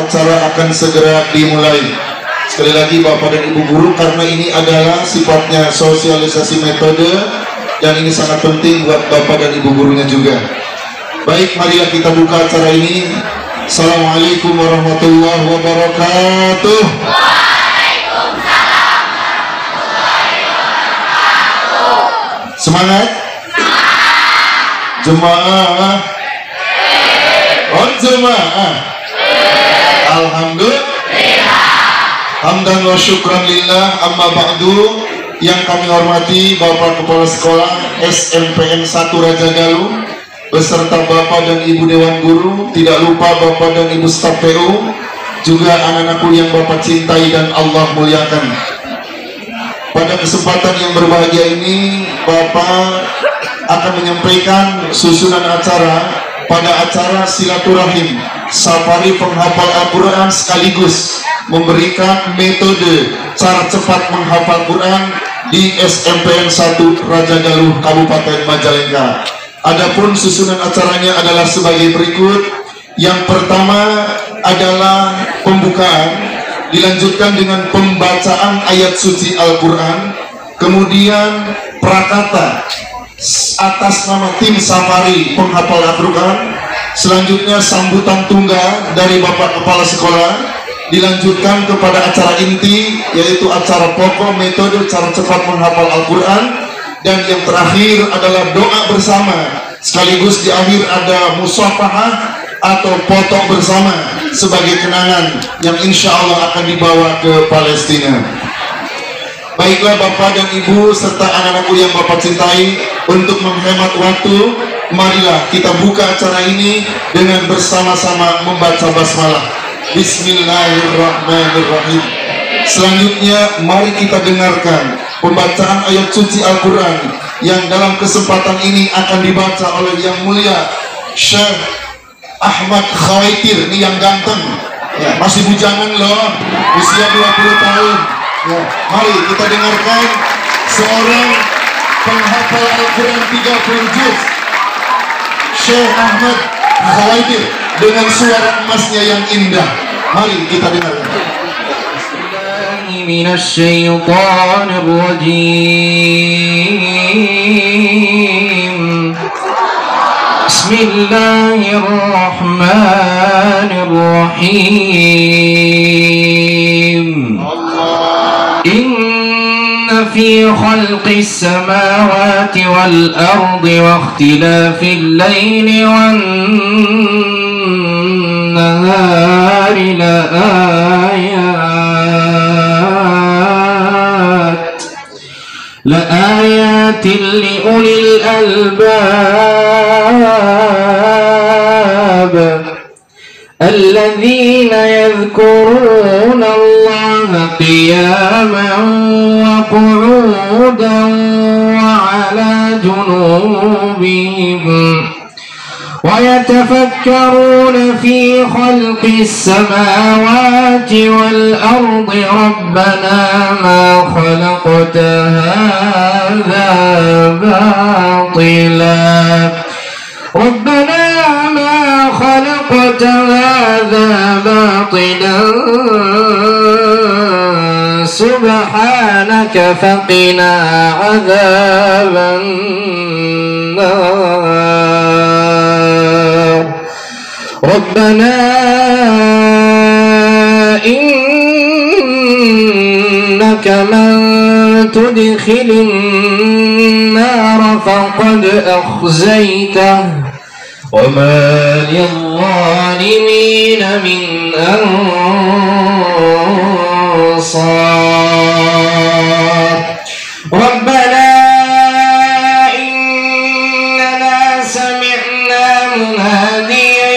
acara akan segera dimulai. Sekali lagi Bapak dan Ibu guru, karena ini adalah sifatnya sosialisasi metode dan ini sangat penting buat Bapak dan Ibu gurunya juga. Baik, marilah kita buka acara ini. Assalamualaikum warahmatullahi wabarakatuh. Waalaikumsalam warahmatullahi wabarakatuh. Semangat. Jemaah. Oh, jemaah. Alhamdulillah. Hamdan wa syukran lillah, amma ba'du. Yang kami hormati Bapak Kepala Sekolah SMPN 1 Raja Galuh beserta Bapak dan Ibu Dewan Guru, tidak lupa Bapak dan Ibu staf PU, juga anak-anakku yang Bapak cintai dan Allah muliakan. Pada kesempatan yang berbahagia ini, Bapak akan menyampaikan susunan acara pada acara silaturahim safari penghafal Al-Quran, sekaligus memberikan metode cara cepat menghafal Quran di SMPN 1 Raja Galuh Kabupaten Majalengka. Adapun susunan acaranya adalah sebagai berikut. Yang pertama adalah pembukaan, dilanjutkan dengan pembacaan ayat suci Al-Quran, kemudian prakata atas nama tim safari penghafal Al-Quran, selanjutnya sambutan tunggal dari Bapak Kepala Sekolah, dilanjutkan kepada acara inti yaitu acara pokok metode cara cepat menghafal Al-Quran, dan yang terakhir adalah doa bersama, sekaligus di akhir ada musafahah atau foto bersama sebagai kenangan yang insya Allah akan dibawa ke Palestina. Baiklah Bapak dan Ibu serta anak-anakku yang Bapak cintai, untuk menghemat waktu, marilah kita buka acara ini dengan bersama-sama membaca basmalah. Bismillahirrahmanirrahim. Selanjutnya mari kita dengarkan pembacaan ayat suci Al-Quran yang dalam kesempatan ini akan dibaca oleh Yang Mulia Syekh Ahmad Khawaitir. Ini yang ganteng ya, masih bujangan loh, usia 20 tahun ya. Mari kita dengarkan seorang penghafal Al-Quran 30 juz, Syekh Ahmad Khawaitir, dengan suara emasnya yang indah. Mari kita dengarkan. من الشيطان الرجيم بسم الله الرحمن الرحيم إن في خلق السماوات والأرض واختلاف الليل والنهار لآيات لأولي الألباب الذين يذكرون الله قياما وقعودا وعلى جنوبهم ويتفكرون في خلق السماوات والأرض ربنا ما خلقت هذا باطلا سبحانك فقنا عذاب النار ربنا إنك من تدخل النار فقد أخزيته وما للظالمين من أنصار ربنا إننا سمعنا مناديا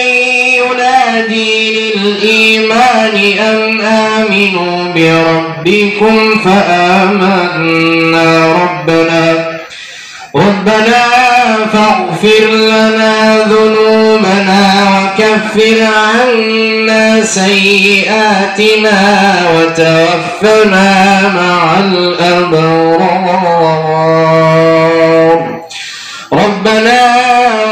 ينادي للإيمان أن آمنوا بربكم فآمنا ربنا فاغفر لنا ذنوبنا وكفر عنا سيئاتنا وتوفنا مع الأبرار ربنا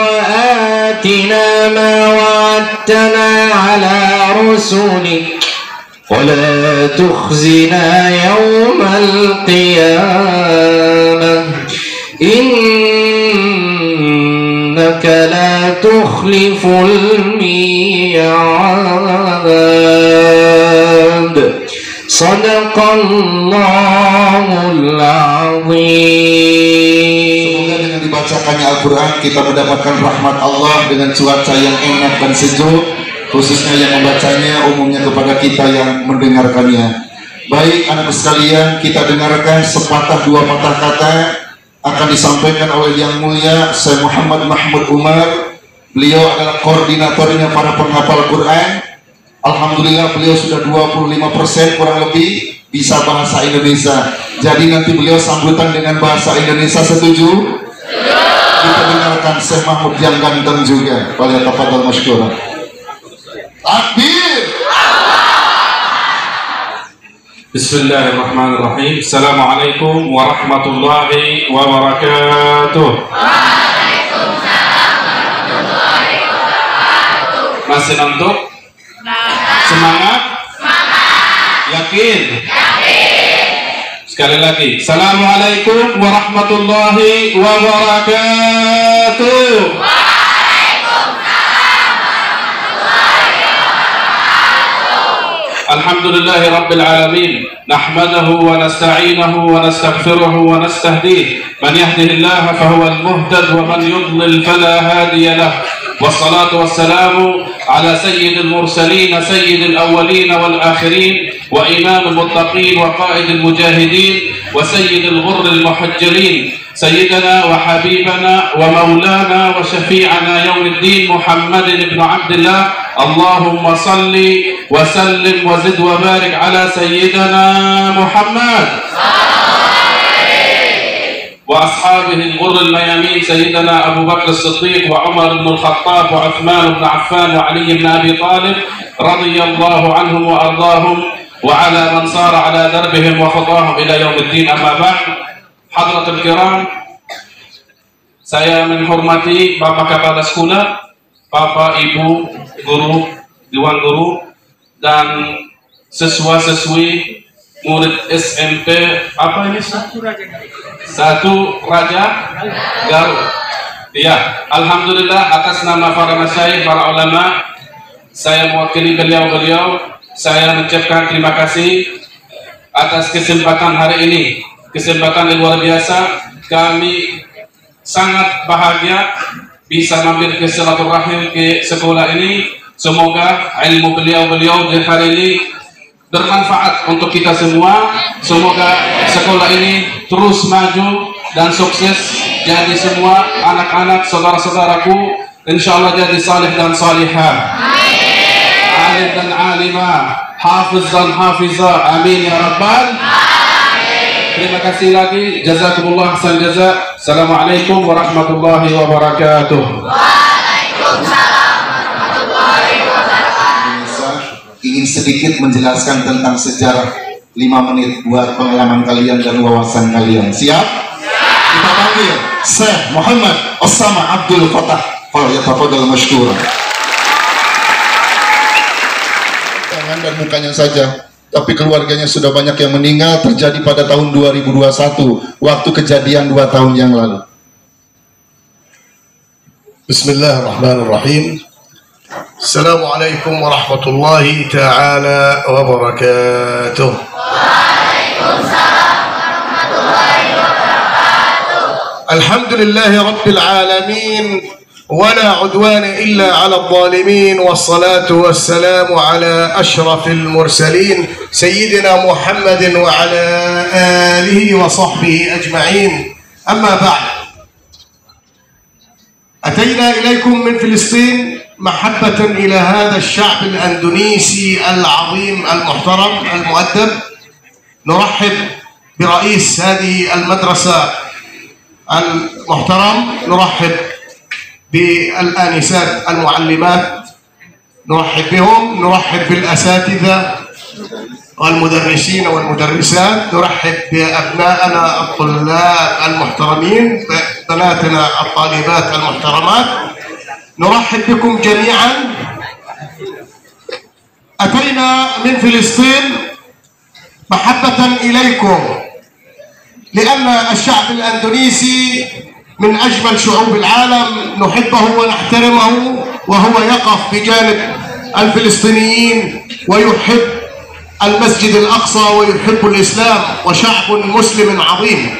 وآتنا ما وعدتنا على رسلك تخزنا يوم القيامة إنك لا تخلف الميعاد صدق Allahul Azim. Semoga dengan dibacakannya Al-Quran kita mendapatkan rahmat Allah dengan cuaca yang enak dan sejuk, khususnya yang membacanya, umumnya kepada kita yang mendengarkannya. Baik anak sekalian, kita dengarkan sepatah dua patah kata akan disampaikan oleh Yang Mulia Syekh Muhammad Mahmud Umar. Beliau adalah koordinatornya para penghafal Quran. Alhamdulillah beliau sudah 25% kurang lebih bisa bahasa Indonesia. Jadi nanti beliau sambutan dengan bahasa Indonesia, setuju? Kita dengarkan Syekh Mahmud yang ganteng juga. Falyatafadhal masykuran. Takbir. Bismillahirrahmanirrahim. Assalamualaikum warahmatullahi wabarakatuh. Waalaikumsalam warahmatullahi wabarakatuh. Masih ngantuk? Semangat? Yakin? Sekali lagi. Assalamualaikum warahmatullahi wabarakatuh. Alhamdulillahi Rabbil Alamin. Nahmadahu wa nasta'inahu wa nastaghfiruhu wa nastahdihi. Man yahdihillahu fahuwal muhtad wa man yudlil fala hadiya lahu. والصلاة والسلام على سيد المرسلين سيد الأولين والآخرين وإمام المتقين وقائد المجاهدين وسيد الغر المحجلين سيدنا وحبيبنا ومولانا وشفيعنا يوم الدين محمد بن عبد الله. اللهم صل وسلم وزد وبارك على سيدنا محمد وأصحابه الغر الميامين سيدنا أبو بكر الصديق وعمر بن الخطاب وعثمان بن عفان وعلي بن أبي طالب رضي الله عنهم وأرضاهم وعلى من صار على دربهم وخطاهم إلى يوم الدين. أما بعد, Hadratul Kiram, saya menghormati Bapak Kepala Sekolah, Bapak Ibu Guru, Dewan Guru, dan siswa-siswi murid SMP apa ini? Satu Raja Garut. Ya, alhamdulillah atas nama para masyayikh, para ulama, saya mewakili beliau-beliau, saya mengucapkan terima kasih atas kesempatan hari ini. Kesempatan yang luar biasa. Kami sangat bahagia bisa mampir ke silaturahim ke sekolah ini. Semoga ilmu beliau-beliau di hari ini bermanfaat untuk kita semua. Semoga sekolah ini terus maju dan sukses. Jadi semua anak-anak saudara-saudaraku insyaallah jadi salih dan salihah, alim dan alimah, hafiz dan hafizah, amin ya rabbal alamin. Terima kasih lagi, jazakumullah ahsan jaza. Assalamualaikum warahmatullahi wabarakatuh. Waalaikumsalam warahmatullahi wabarakatuh. Ingin sedikit menjelaskan tentang sejarah 5 menit buat pengalaman kalian dan wawasan kalian. Siap? Kita panggil Syekh Muhammad Osama Abdul Fatah. Falyatafadhal masykuran. Tangan dan mukanya saja, tapi keluarganya sudah banyak yang meninggal. Terjadi pada tahun 2021, waktu kejadian 2 tahun yang lalu. Bismillahirrahmanirrahim. Assalamualaikum warahmatullahi ta'ala wabarakatuh. Waalaikumsalam warahmatullahi wabarakatuh. Alhamdulillahi rabbil alamin. ولا عدوان إلا على الظالمين والصلاة والسلام على أشرف المرسلين سيدنا محمد وعلى آله وصحبه أجمعين. أما بعد, أتينا إليكم من فلسطين محبة إلى هذا الشعب الأندونيسي العظيم المحترم المؤدب. نرحب برئيس هذه المدرسة المحترم، نرحب بالآنسات المعلمات، نرحب بهم، نرحب بالأساتذة والمدرسين والمدرسات، نرحب بأبنائنا الطلاب المحترمين، بناتنا الطالبات المحترمات، نرحب بكم جميعا. أتينا من فلسطين محبة إليكم، لأن الشعب الأندونيسي من أجمل شعوب العالم، نحبه ونحترمه، وهو يقف بجانب الفلسطينيين ويحب المسجد الأقصى ويحب الإسلام، وشعب مسلم عظيم.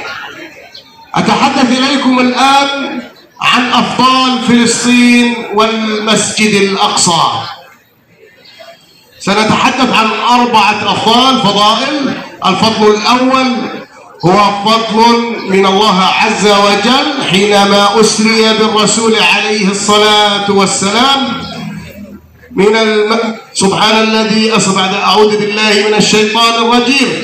أتحدث إليكم الآن عن أفضال فلسطين والمسجد الأقصى. سنتحدث عن 4 فضائل. الفضل الأول هو فضل من الله عز وجل حينما أسري بالرسول عليه الصلاة والسلام سبحان الذي بعد أعوذ بالله من الشيطان الرجيم.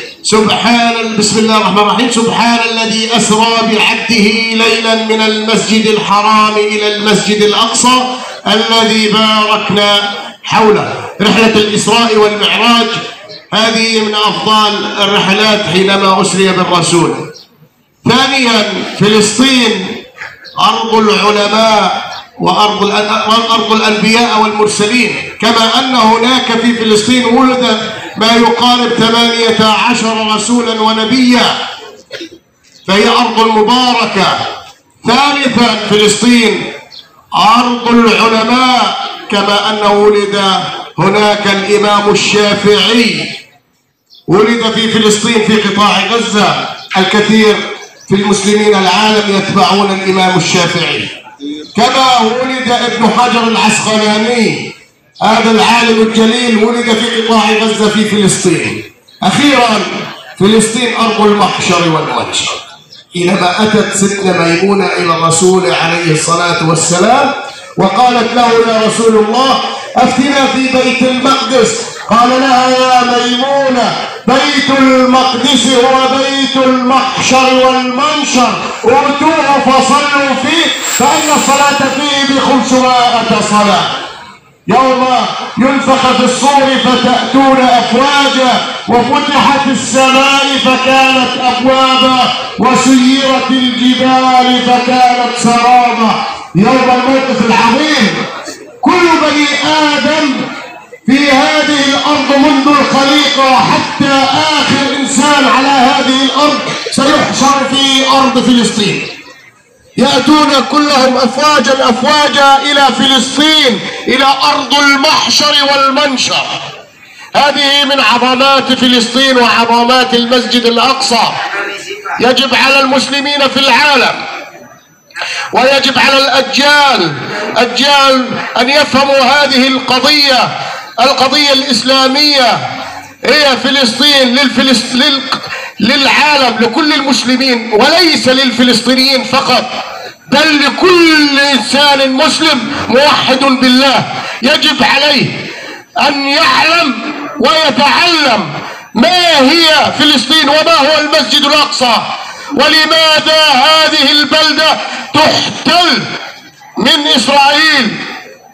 بسم الله الرحمن الرحيم. سبحان الذي أسرى بعبده ليلا من المسجد الحرام إلى المسجد الأقصى الذي باركنا حوله. رحلة الإسراء والمعراج هذه من أفضل الرحلات حينما أسري بالرسول. ثانيا، فلسطين أرض العلماء وأرض الأنبياء والمرسلين، كما أن هناك في فلسطين ولد ما يقارب 18 رسولا ونبيا، فهي أرض مباركة. ثالثا، فلسطين أرض العلماء، كما أنه ولد هناك الإمام الشافعي، ولد في فلسطين في قطاع غزة. الكثير في المسلمين العالم يتبعون الإمام الشافعي. كما ولد ابن حجر العسقلاني، هذا العالم الجليل، ولد في قطاع غزة في فلسطين. أخيرا، فلسطين أرض المحشر والمنشر. حينما أتت ستنا ميمونة إلى الرسول عليه الصلاة والسلام وقالت له: يا رسول الله، أفتنا في بيت المقدس. قال لها: يا ميمونة، بيت المقدس هو بيت المحشر والمنشر، ائتوه فصلوا فيه فإن الصلاة فيه ب500 صلاة. يوم ينفخ في الصور فتأتون أفواجا، وفتحت السماء فكانت أبوابا، وسيرت الجبال فكانت سرابا. يوم الموقف العظيم كل بني آدم في هذه الأرض منذ الخليقة حتى آخر إنسان على هذه الأرض سيحشر في أرض فلسطين. يأتون كلهم أفواجا أفواجا إلى فلسطين، إلى أرض المحشر والمنشر. هذه من عظمات فلسطين وعظمات المسجد الأقصى. يجب على المسلمين في العالم ويجب على الأجيال أن يفهموا هذه القضية الإسلامية. هي فلسطين للعالم، لكل المسلمين، وليس للفلسطينيين فقط، بل لكل إنسان مسلم موحد بالله. يجب عليه أن يعلم ويتعلم ما هي فلسطين وما هو المسجد الأقصى، ولماذا هذه البلدة تحتل من إسرائيل.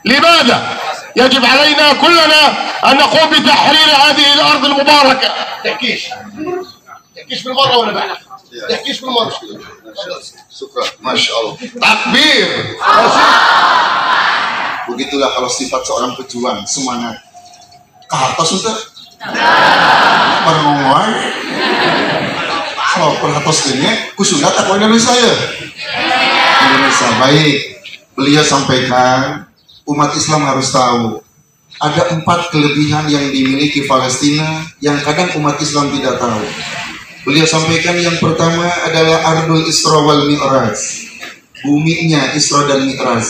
لماذا؟ يجب علينا كلنا أن نقوم بتحرير هذه الأرض المباركة. تحكيش بالمرة ولا بعد؟ تحكيش بالمرة. Syukran, Masya Allah. Takbir. Begitulah kalau sifat seorang pejuang, semangat. Kahartos untuk Perngomong so perhatos ini kusunat aku Indonesia ya. Indonesia baik. Beliau sampaikan umat Islam harus tahu ada 4 kelebihan yang dimiliki Palestina yang kadang umat Islam tidak tahu. Beliau sampaikan yang pertama adalah Ardul Isra wal Mi'raj, buminya Isra dan Mi'raj.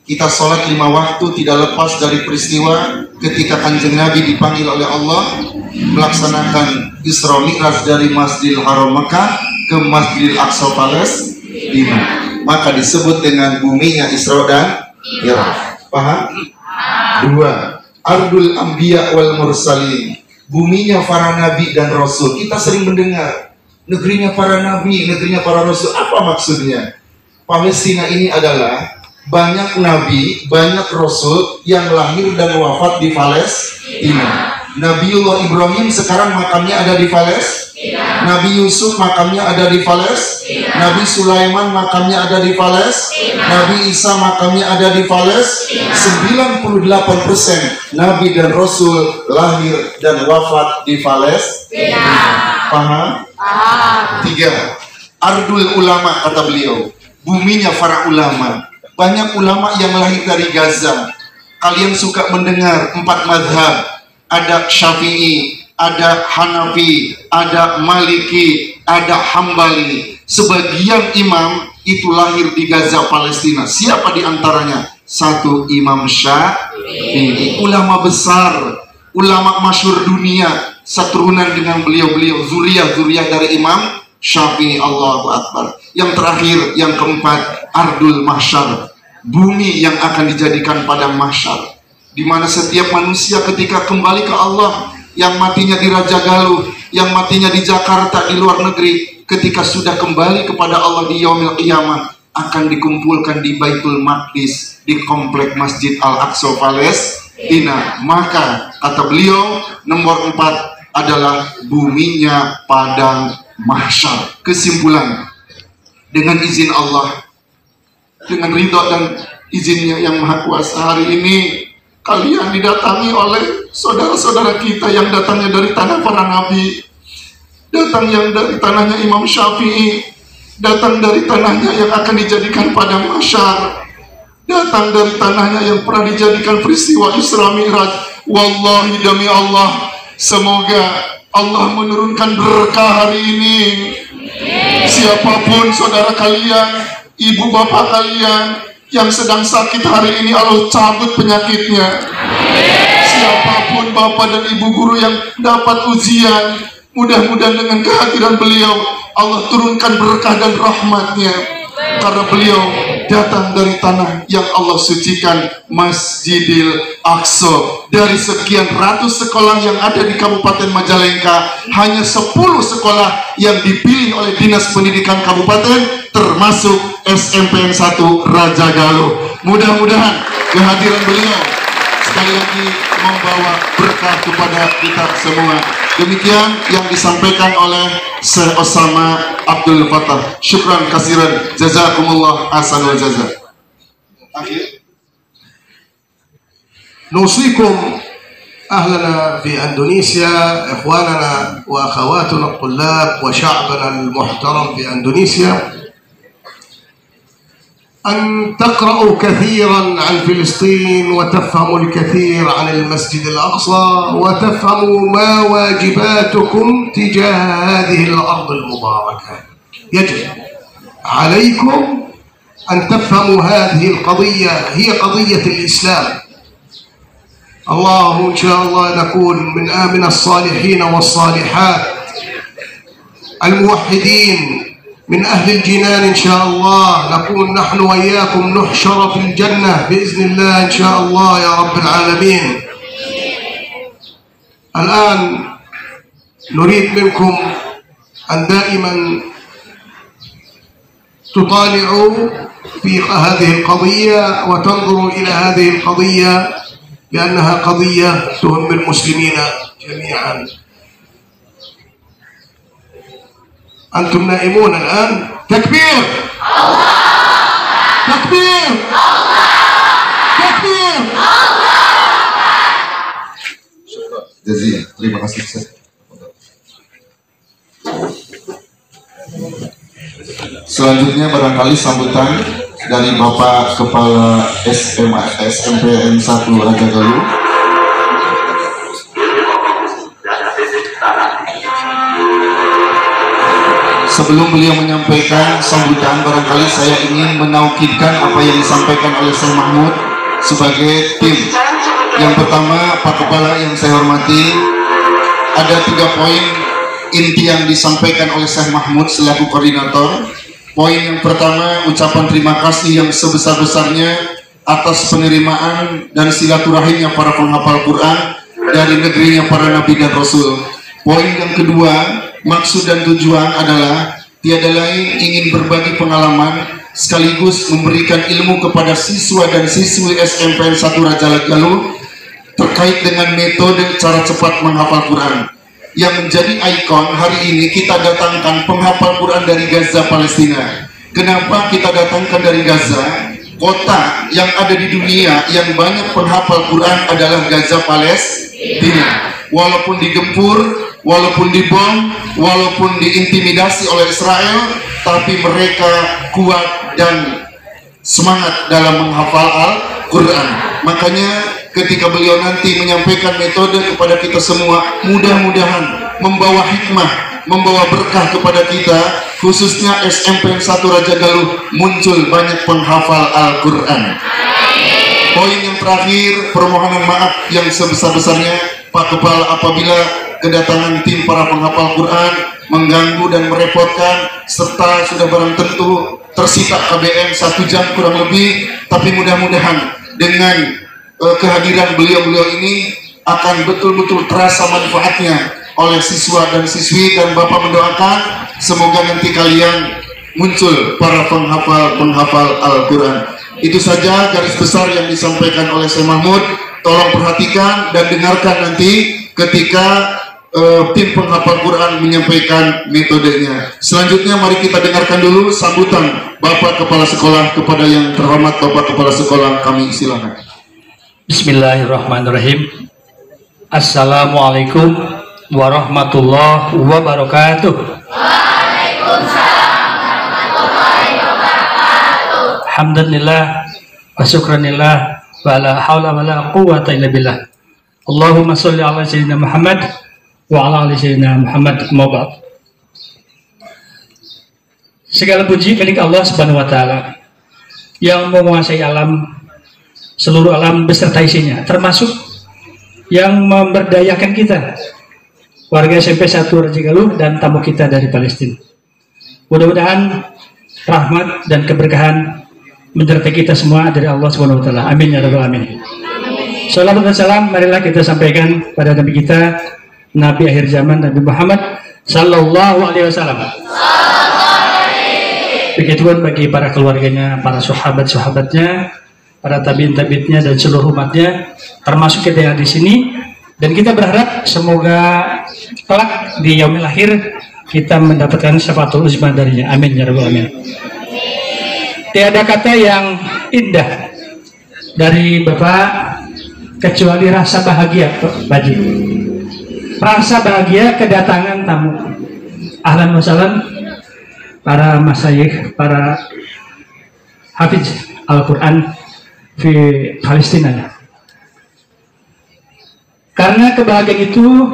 Kita sholat 5 waktu tidak lepas dari peristiwa ketika Kanjeng Nabi dipanggil oleh Allah melaksanakan Isra Mi'raj dari Masjidil Haram Mekah ke Masjidil Aqsa Palestina. Maka disebut dengan buminya Isra dan Mi'raj. Paham? 2. Ardul Anbiya wal Mursalin, buminya para nabi dan rasul. Kita sering mendengar negerinya para nabi, negerinya para rasul. Apa maksudnya? Palestina ini adalah banyak nabi, banyak rasul yang lahir dan wafat di Palestina. Nabiullah Ibrahim sekarang makamnya ada di Palestina. Nabi Yusuf makamnya ada di Palestina. Nabi Sulaiman makamnya ada di Palestina. Nabi Isa makamnya ada di Palestina. 98% nabi dan rasul lahir dan wafat di Palestina. Paham? Tiga, ardul ulama, kata beliau, buminya para ulama. Banyak ulama yang lahir dari Gaza. Kalian suka mendengar 4 madhab. Ada Syafi'i, ada Hanafi, ada Maliki, ada Hambali. Sebagian imam itu lahir di Gaza, Palestina. Siapa di antaranya? Satu, Imam Syafi'i, ulama besar, ulama masyhur dunia, seturunan dengan beliau-beliau, zuriyah dari Imam Syafi'i. Allahu Akbar. Yang terakhir, yang keempat, ardul mahsyar, bumi yang akan dijadikan padang mahsyar, di mana setiap manusia ketika kembali ke Allah, yang matinya di Raja Galuh, yang matinya di Jakarta, di luar negeri, ketika sudah kembali kepada Allah di yaumil qiyamah, akan dikumpulkan di Baitul Maqdis, di komplek Masjid Al-Aqsa Palestina. Maka kata beliau, nomor 4 adalah buminya padang mahsyar. Kesimpulan, dengan izin Allah, dengan ridha dan izinnya yang maha kuasa, hari ini kalian didatangi oleh saudara-saudara kita yang datangnya dari tanah para nabi, datang yang dari tanahnya Imam Syafi'i, datang dari tanahnya yang akan dijadikan padang mahsyar, datang dari tanahnya yang pernah dijadikan peristiwa Isra Mi'raj. Wallahi, demi Allah, semoga Allah menurunkan berkah hari ini. Siapapun saudara kalian, ibu bapak kalian yang sedang sakit hari ini, Allah cabut penyakitnya. Siapapun bapak dan ibu guru yang dapat ujian, mudah-mudahan dengan kehadiran beliau Allah turunkan berkah dan rahmatnya, karena beliau datang dari tanah yang Allah sucikan, Masjidil Aqsa. Dari sekian ratus sekolah yang ada di Kabupaten Majalengka, hanya 10 sekolah yang dipilih oleh Dinas Pendidikan Kabupaten, termasuk SMPN 1 Raja Galuh. Mudah-mudahan kehadiran beliau sekali lagi membawa berkah kepada kita semua. Demikian yang disampaikan oleh Syekh Osama Abdul Fattah. Syukran kasiran, jazakumullah ahsanul jazaa. Akhir. نوصيكم أهلنا في أندونيسيا، إخواننا وأخواتنا الطلاب وشعبنا المحترم في أندونيسيا، أن تقرأوا كثيرا عن فلسطين وتفهموا الكثير عن المسجد الأقصى، وتفهموا ما واجباتكم تجاه هذه الأرض المباركة. يجب عليكم أن تفهموا هذه القضية، هي قضية الإسلام. الله إن شاء الله نكون من الصالحين والصالحات الموحدين من أهل الجنان إن شاء الله، نكون نحن وإياكم نحشر في الجنة بإذن الله إن شاء الله يا رب العالمين. الآن نريد منكم أن دائما تطالعوا في هذه القضية وتنظروا إلى هذه القضية، لأنها قضية تهم المسلمين جميعا. أنتم نائمون الآن. تكبير! تكبير! تكبير! Jazakallah. Terima kasih. Selanjutnya barangkali sambutan dari Bapak Kepala SMPN 1 Raja Galuh. Sebelum beliau menyampaikan sambutan, barangkali saya ingin menaukidkan apa yang disampaikan oleh Syekh Mahmud sebagai tim. Yang pertama, Pak Kepala yang saya hormati, ada 3 poin inti yang disampaikan oleh Syekh Mahmud selaku koordinator. Poin yang pertama, ucapan terima kasih yang sebesar-besarnya atas penerimaan dan silaturahimnya para penghafal Quran dari negerinya para nabi dan rasul. Poin yang kedua, maksud dan tujuan adalah tiada lain ingin berbagi pengalaman sekaligus memberikan ilmu kepada siswa dan siswi SMPN 1 Raja Galuh terkait dengan metode cara cepat menghafal Quran. Yang menjadi ikon hari ini, kita datangkan penghafal Quran dari Gaza, Palestina. Kenapa kita datangkan dari Gaza? Kota yang ada di dunia yang banyak penghafal Quran adalah Gaza, Palestina. Walaupun digempur, walaupun dibom, walaupun diintimidasi oleh Israel, tapi mereka kuat dan semangat dalam menghafal Al-Quran. Makanya ketika beliau nanti menyampaikan metode kepada kita semua, mudah-mudahan membawa hikmah, membawa berkah kepada kita, khususnya SMPN 1 Raja Galuh, muncul banyak penghafal Al-Quran. Poin yang terakhir, permohonan maaf yang sebesar-besarnya Pak Kepala apabila kedatangan tim para penghafal Quran mengganggu dan merepotkan, serta sudah barang tentu tersita KBM 1 jam kurang lebih, tapi mudah-mudahan dengan kehadiran beliau-beliau ini akan betul-betul terasa manfaatnya oleh siswa dan siswi, dan Bapak mendoakan semoga nanti kalian muncul para penghafal Al-Quran. Itu saja garis besar yang disampaikan oleh Syekh Mahmud. Tolong perhatikan dan dengarkan nanti ketika tim penghafal Quran menyampaikan metodenya. Selanjutnya mari kita dengarkan dulu sambutan Bapak Kepala Sekolah kepada yang terhormat Bapak Kepala Sekolah, kami silakan. Bismillahirrahmanirrahim. Assalamualaikum warahmatullahi wabarakatuh. Waalaikumsalam warahmatullahi wabarakatuh. Alhamdulillah wa syukranillah wa la hawla wa la quwwata illa billah. Allahumma sholli ala sayyidina Muhammad wa ala ali sayyidina Muhammad. Mabad. Segala puji milik Allah Subhanahu wa taala yang menguasai alam, seluruh alam beserta isinya, termasuk yang memberdayakan kita, warga SMP 1 Raja Galuh dan tamu kita dari Palestina. Mudah-mudahan rahmat dan keberkahan menyertai kita semua dari Allah Subhanahu wa taala. Amin ya rabbal alamin. Salam dan salam marilah kita sampaikan pada Nabi kita, Nabi akhir zaman, Nabi Muhammad sallallahu alaihi wasallam. Begituan bagi para keluarganya, para sahabat-sahabatnya, para tabiin-tabiinnya dan seluruh umatnya, termasuk kita yang di sini. Dan kita berharap semoga kelak di yaumil akhir kita mendapatkan syafaatul uzma darinya. Amin ya rabbal alamin. Tiada kata yang indah dari Bapak kecuali rasa bahagia, Baji. Rasa bahagia kedatangan tamu. Ahlan wa sahlan para masyayikh, para hafiz Al-Quran di Palestina. Karena kebahagiaan itu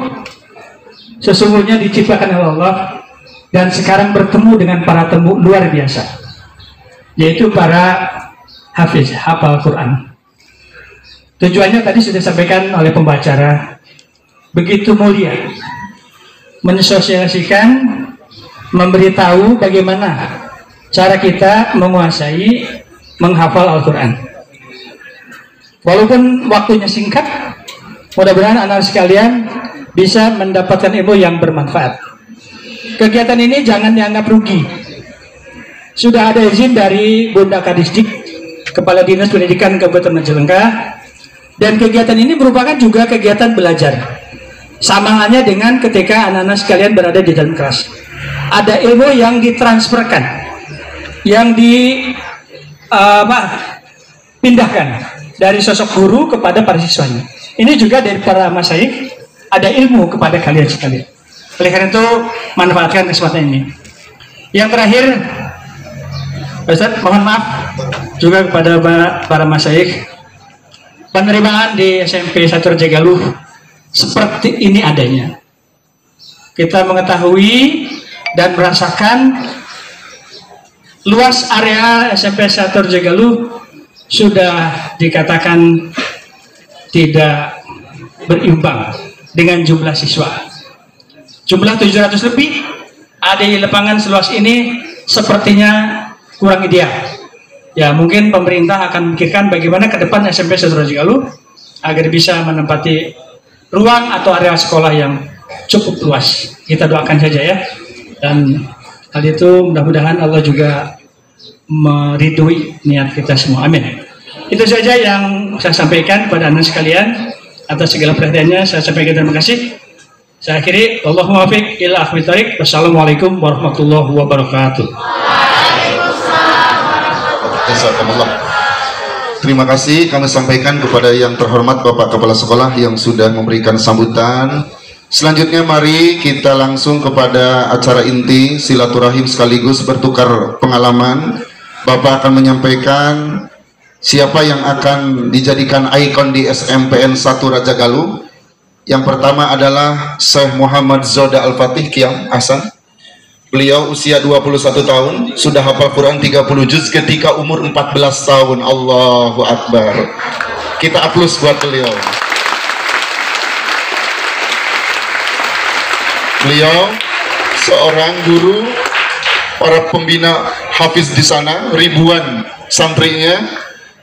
sesungguhnya diciptakan oleh Allah dan sekarang bertemu dengan para tamu luar biasa, yaitu para hafiz, hafal Quran. Tujuannya tadi sudah disampaikan oleh pembicara, begitu mulia, mensosialisasikan, memberitahu bagaimana cara kita menguasai, menghafal Al-Quran. Walaupun waktunya singkat, mudah-mudahan anak sekalian bisa mendapatkan ilmu yang bermanfaat. Kegiatan ini jangan dianggap rugi. Sudah ada izin dari Bunda Kadisdik, Kepala Dinas Pendidikan Kabupaten Majalengka, dan kegiatan ini merupakan juga kegiatan belajar. Sama halnya dengan ketika anak-anak sekalian berada di dalam kelas. Ada ilmu yang ditransferkan, yang dipindahkan dari sosok guru kepada para siswanya. Ini juga dari para masyayikh, ada ilmu kepada kalian sekalian. Oleh karena itu, manfaatkan kesempatan ini. Yang terakhir, Ustaz, mohon maaf juga kepada para masyayikh, penerimaan di SMP 1 Raja Galuh seperti ini adanya. Kita mengetahui dan merasakan luas area SMP 1 Raja Galuh sudah dikatakan tidak berimbang dengan jumlah siswa. Jumlah 700 lebih ada di lapangan seluas ini sepertinya kurang ideal. Ya, mungkin pemerintah akan memikirkan bagaimana ke depan SMP 1 Raja Galuh agar bisa menempati ruang atau area sekolah yang cukup luas. Kita doakan saja ya. Dan hal itu mudah-mudahan Allah juga meridui niat kita semua. Amin. Itu saja yang saya sampaikan pada Anda sekalian. Atas segala perhatiannya saya sampaikan terima kasih. Saya akhiri. Allahumma muwaffiq ila aqwamit thoriq. Wassalamualaikum warahmatullahi wabarakatuh. Terima kasih kami sampaikan kepada yang terhormat Bapak Kepala Sekolah yang sudah memberikan sambutan. Selanjutnya mari kita langsung kepada acara inti silaturahim sekaligus bertukar pengalaman. Bapak akan menyampaikan siapa yang akan dijadikan ikon di SMPN 1 Raja Galuh. Yang pertama adalah Syekh Muhammad Zoda Al-Fatih Kiam Hasan. Beliau usia 21 tahun, sudah hafal Quran 30 juz ketika umur 14 tahun. Allahu Akbar. Kita aplaus buat beliau. Beliau seorang guru, para pembina hafiz di sana, ribuan santrinya,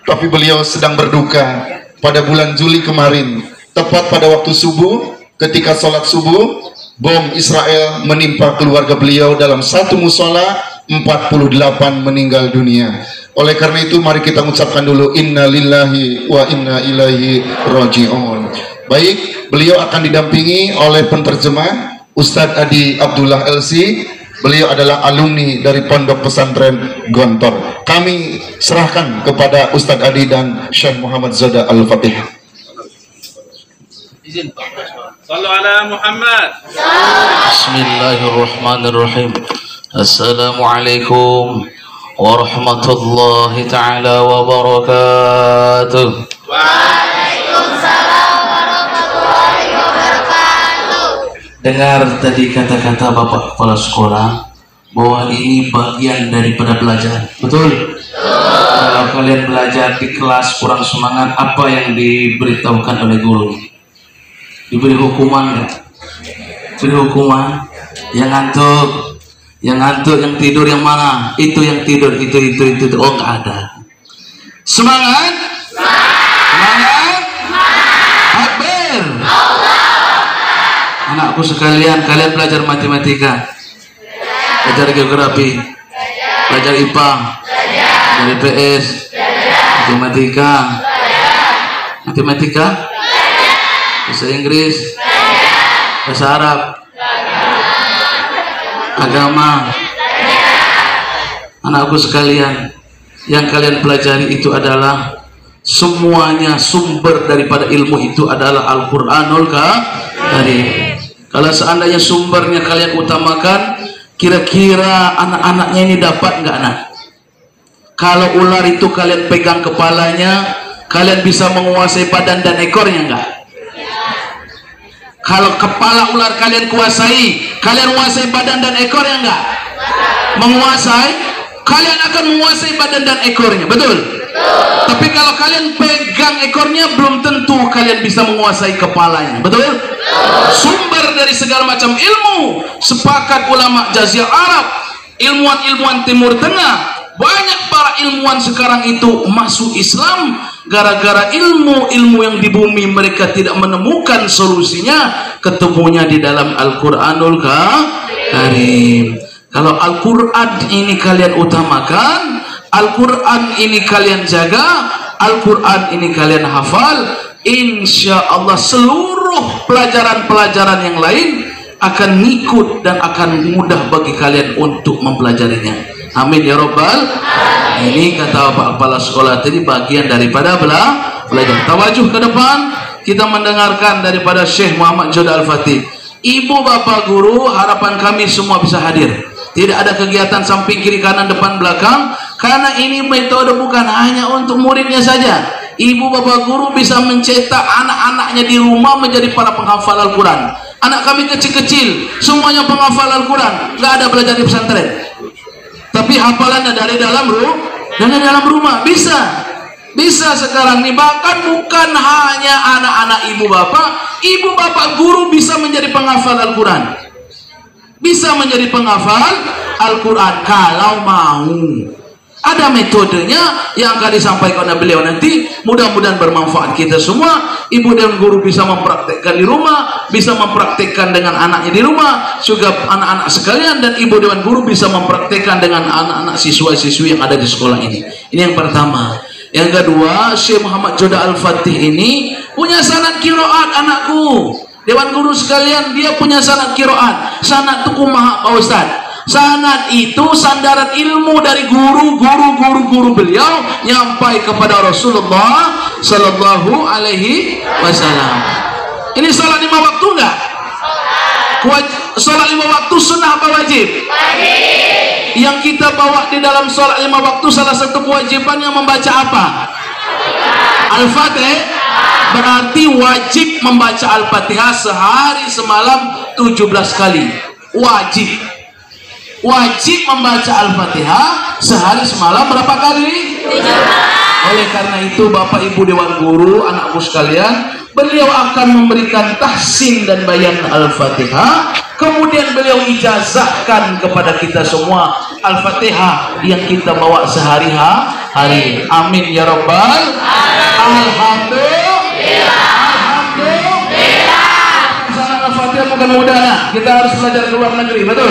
tapi beliau sedang berduka pada bulan Juli kemarin, tepat pada waktu subuh, ketika sholat subuh, bom Israel menimpa keluarga beliau dalam satu musola, 48 meninggal dunia. Oleh karena itu mari kita mengucapkan dulu inna lillahi wa inna ilaihi raji'un. Baik, beliau akan didampingi oleh penterjemah Ustadz Adi Abdullah LC. Beliau adalah alumni dari Pondok Pesantren Gontor. Kami serahkan kepada Ustadz Adi dan Syekh Muhammad Zoda Al-Fatih. Izin Pak. Sallu ala Muhammad. Bismillahirrahmanirrahim. Assalamualaikum warahmatullahi taala wabarakatuh. Waalaikumsalam warahmatullahi wabarakatuh. Dengar tadi kata-kata Bapak Kepala Sekolah bahwa ini bagian daripada belajar. Betul? Kalau kalian belajar di kelas kurang semangat, apa yang diberitahukan oleh guru? Diberi hukuman nggak? Beri hukuman? Yang ngantuk, yang tidur yang mana? Itu yang tidur, itu. Oh nggak ada. Semangat? Semangat? Akbar. Anakku sekalian, kalian belajar matematika, belajar geografi, belajar IPA, belajar IPS, matematika, bahasa Inggris, bahasa Arab, agama. Anakku sekalian, yang kalian pelajari itu adalah semuanya sumber daripada ilmu itu adalah Al-Quranul Karim. Kalau seandainya sumbernya kalian utamakan, kira-kira anak-anaknya ini dapat nggak nak? Kalau ular itu kalian pegang kepalanya, kalian bisa menguasai badan dan ekornya nggak? Kalau kepala ular kalian kuasai, kalian menguasai badan dan ekornya nggak? Menguasai, kalian akan menguasai badan dan ekornya, betul? Tapi kalau kalian pegang ekornya, belum tentu kalian bisa menguasai kepalanya, betul? Sumber dari segala macam ilmu, sepakat ulama Jazirah Arab, ilmuwan-ilmuwan Timur Tengah, banyak para ilmuwan sekarang itu masuk Islam gara-gara ilmu-ilmu yang di bumi mereka tidak menemukan solusinya, ketemunya di dalam Al-Quranul Karim. Kalau Al-Quran ini kalian utamakan, Al-Quran ini kalian jaga, Al-Quran ini kalian hafal, insya Allah seluruh pelajaran-pelajaran yang lain akan ngikut dan akan mudah bagi kalian untuk mempelajarinya. Amin ya Rabbal. Ini kata Bapak Kepala Sekolah tadi bagian daripada belajar. Tawajuh ke depan, kita mendengarkan daripada Syekh Muhammad Zoda Al-Fatih. Ibu bapak guru, harapan kami semua bisa hadir. Tidak ada kegiatan samping kiri kanan depan belakang, karena ini metode bukan hanya untuk muridnya saja. Ibu bapak guru bisa mencetak anak-anaknya di rumah menjadi para penghafal Al-Quran. Anak kami kecil-kecil semuanya penghafal Al-Quran, nggak ada belajar di pesantren, tapi hafalannya dari dalam rumah. Bisa sekarang nih, bahkan bukan hanya anak-anak ibu bapak guru bisa menjadi penghafal Al-Quran, bisa menjadi penghafal Al-Quran kalau mau. Ada metodenya yang akan disampaikan oleh beliau nanti. Mudah-mudahan bermanfaat kita semua. Ibu dan guru bisa mempraktekkan di rumah, bisa mempraktekkan dengan anaknya di rumah, juga anak-anak sekalian, dan ibu dewan guru bisa mempraktekkan dengan anak-anak siswa-siswi yang ada di sekolah ini. Ini yang pertama. Yang kedua, Syekh Muhammad Joda Al-Fatih ini punya sanad qiraat, anakku. Dewan guru sekalian, dia punya sanad qiraat. Sanad itu kumaha Pak Ustaz? Sanad itu sandaran ilmu dari guru beliau nyampai kepada Rasulullah Sallallahu Alaihi Wasallam. Ini sholat 5 waktu enggak? Sholat 5 waktu sunnah apa wajib? Wajib. Yang kita bawa di dalam sholat 5 waktu, salah satu kewajibannya membaca apa? Al-Fatihah. Berarti wajib membaca Al-Fatihah sehari semalam 17 kali. Wajib membaca Al-Fatihah sehari semalam berapa kali? 17. Oleh karena itu Bapak Ibu Dewan Guru, anakku sekalian, beliau akan memberikan tahsin dan bayan Al-Fatihah, kemudian beliau ijazahkan kepada kita semua Al-Fatihah yang kita bawa sehari-hari. Amin ya Rabbal Alhamdulillah. Al-Fatihah bukan mudah, nah. Kita harus belajar ke luar negeri, betul?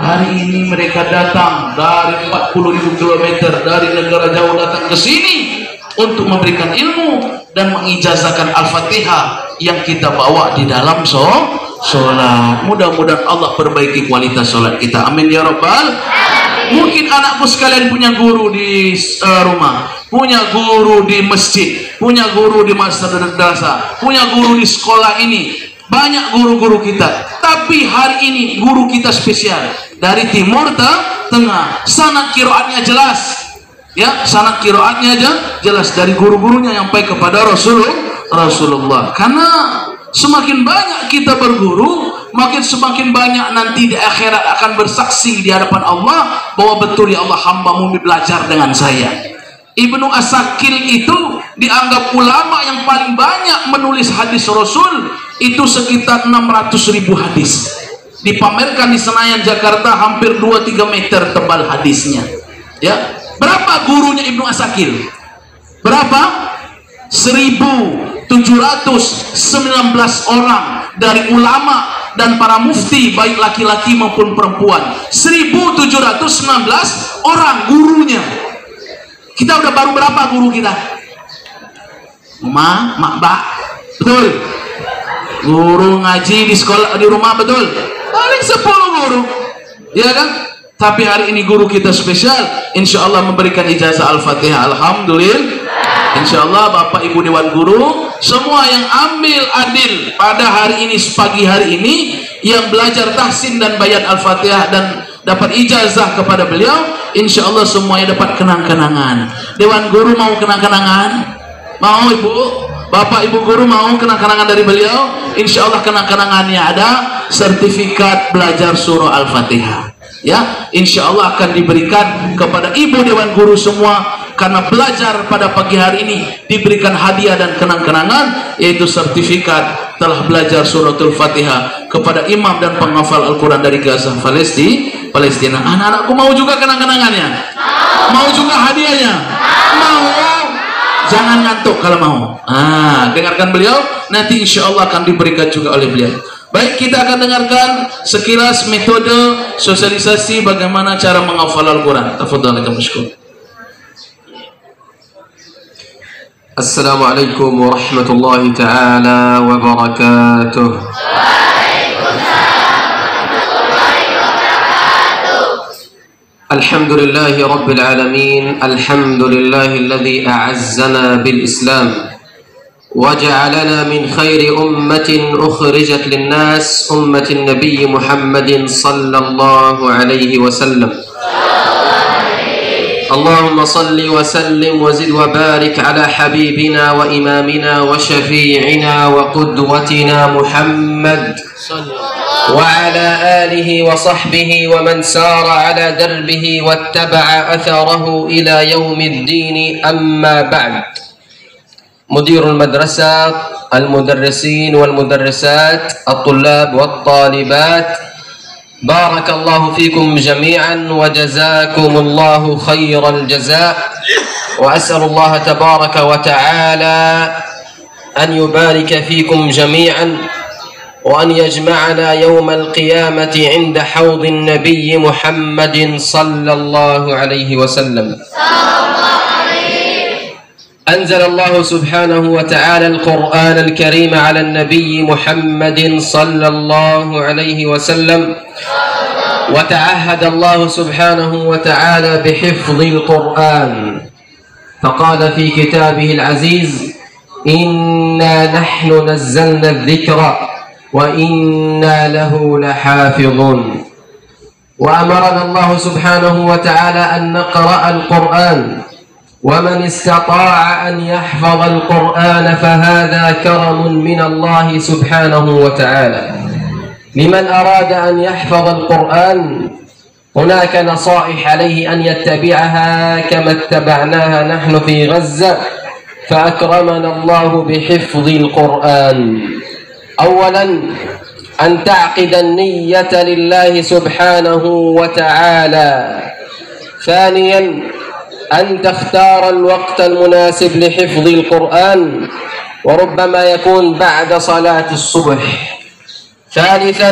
Hari ini mereka datang dari 40.000 km dari negara jauh datang ke sini untuk memberikan ilmu dan mengijazahkan Al-Fatihah yang kita bawa di dalam sholat. Mudah-mudahan Allah perbaiki kualitas sholat kita. Amin ya Rabbal. Mungkin anakku sekalian punya guru di rumah, punya guru di masjid, punya guru di madrasah, punya guru di sekolah ini. Banyak guru-guru kita, tapi hari ini guru kita spesial dari timur tengah. Sanad qiraatnya jelas, ya, sanad qiraatnya aja jelas dari guru-gurunya sampai kepada Rasulullah. Karena semakin banyak kita berguru, semakin banyak nanti di akhirat akan bersaksi di hadapan Allah bahwa betul ya Allah, hambamu belajar dengan saya. Ibnu Asakil itu dianggap ulama yang paling banyak menulis hadis Rasul, itu sekitar 600.000 hadis. Dipamerkan di Senayan Jakarta, hampir 2-3 meter tebal hadisnya. Ya, berapa gurunya Ibnu Asakil? Berapa? 1.719 orang dari ulama dan para mufti, baik laki-laki maupun perempuan. 1.719 orang gurunya. Kita udah baru berapa guru kita? Mak, betul? Guru ngaji di sekolah, di rumah, betul? Paling 10 guru, ya kan? Tapi hari ini guru kita spesial, insya Allah memberikan ijazah Al-Fatihah. Alhamdulillah. Insya Allah Bapak Ibu Dewan Guru semua yang ambil adil pada hari ini, pagi hari ini, yang belajar tahsin dan bayan Al-Fatihah dan dapat ijazah kepada beliau, insya Allah semuanya dapat kenang-kenangan. Dewan Guru mau kenang-kenangan? Mau Ibu? Bapak Ibu Guru mau kenang-kenangan dari beliau? Insya Allah kenang-kenangannya ada sertifikat belajar surah Al-Fatihah. Ya, insya Allah akan diberikan kepada Ibu Dewan Guru semua, karena belajar pada pagi hari ini diberikan hadiah dan kenang-kenangan, yaitu sertifikat telah belajar suratul Fatihah kepada imam dan penghafal Al-Quran dari Gaza, Palestina. Anak-anakku mau juga kenang-kenangannya? Mau juga hadiahnya? Mau? Jangan ngantuk kalau mau. Dengarkan beliau, nanti insya Allah akan diberikan juga oleh beliau. Baik, kita akan dengarkan sekilas metode sosialisasi bagaimana cara menghafal Al-Quran. Tafadhal ya mashkur. Assalamualaikum warahmatullahi ta'ala wabarakatuh. Alhamdulillahi rabbil alamin. Alhamdulillahilladzi a'azzana bil Islam وجعلنا من خير أمة أخرجت للناس أمة النبي محمد صلى الله عليه وسلم. اللهم صل وسلم وزد وبارك على حبيبنا وإمامنا وشفيعنا وقدوتنا محمد وعلى آله وصحبه ومن سار على دربه واتبع أثره إلى يوم الدين. أما بعد. مدير المدرسة، المدرسين والمدرسات، الطلاب والطالبات، بارك الله فيكم جميعا وجزاكم الله خير الجزاء، وأسأل الله تبارك وتعالى أن يبارك فيكم جميعا وأن يجمعنا يوم القيامة عند حوض النبي محمد صلى الله عليه وسلم. أنزل الله سبحانه وتعالى القرآن الكريم على النبي محمد صلى الله عليه وسلم، وتعهد الله سبحانه وتعالى بحفظ القرآن، فقال في كتابه العزيز: إنا نحن نزلنا الذكر وإنا له لحافظون. وأمرنا الله سبحانه وتعالى أن نقرأ القرآن، ومن استطاع أن يحفظ القرآن فهذا كرم من الله سبحانه وتعالى. لمن أراد أن يحفظ القرآن هناك نصائح عليه أن يتبعها كما اتبعناها نحن في غزة، فأكرمنا الله بحفظ القرآن. أولا أن تعقد النية لله سبحانه وتعالى. ثانيا أن تختار الوقت المناسب لحفظ القرآن، وربما يكون بعد صلاة الصبح. ثالثا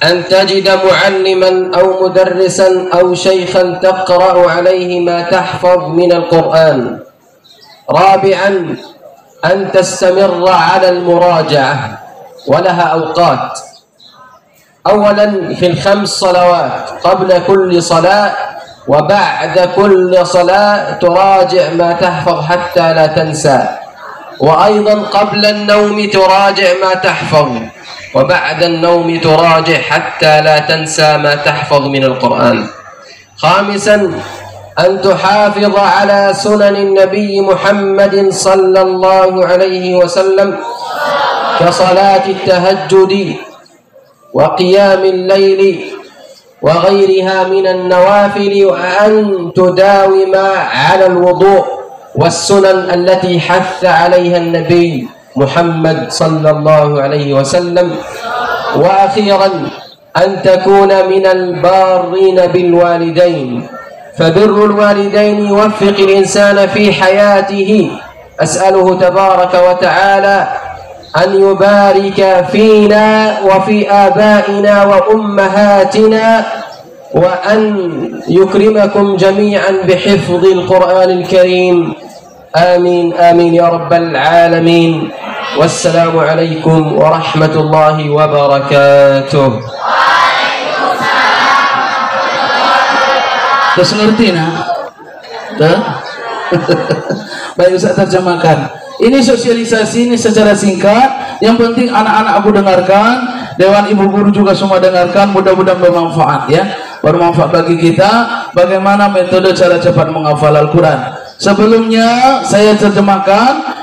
أن تجد معلما أو مدرسا أو شيخا تقرأ عليه ما تحفظ من القرآن. رابعا أن تستمر على المراجعة، ولها أوقات. أولا في الخمس صلوات، قبل كل صلاة وبعد كل صلاة تراجع ما تحفظ حتى لا تنسى، وأيضا قبل النوم تراجع ما تحفظ، وبعد النوم تراجع حتى لا تنسى ما تحفظ من القرآن. خامسا أن تحافظ على سنن النبي محمد صلى الله عليه وسلم كصلاة التهجد وقيام الليل وغيرها من النوافل، وأن تداوم على الوضوء والسنن التي حث عليها النبي محمد صلى الله عليه وسلم. وأخيرا أن تكون من البارين بالوالدين، فبر الوالدين يوفق الإنسان في حياته. أسأله تبارك وتعالى أن يبارك فينا وفي آبائنا وأمهاتنا، وأن يكرمكم جميعا بحفظ القرآن الكريم. آمين آمين يا رب العالمين. والسلام عليكم ورحمة الله وبركاته. Terus ngerti nah? Baik, Ustaz terjemahkan. Ini sosialisasi ini secara singkat. Yang penting anak-anak aku dengarkan, Dewan Ibu Guru juga semua dengarkan. Mudah-mudahan bermanfaat ya. Bermanfaat bagi kita. Bagaimana metode cara cepat menghafal Al-Quran. Sebelumnya saya terjemahkan.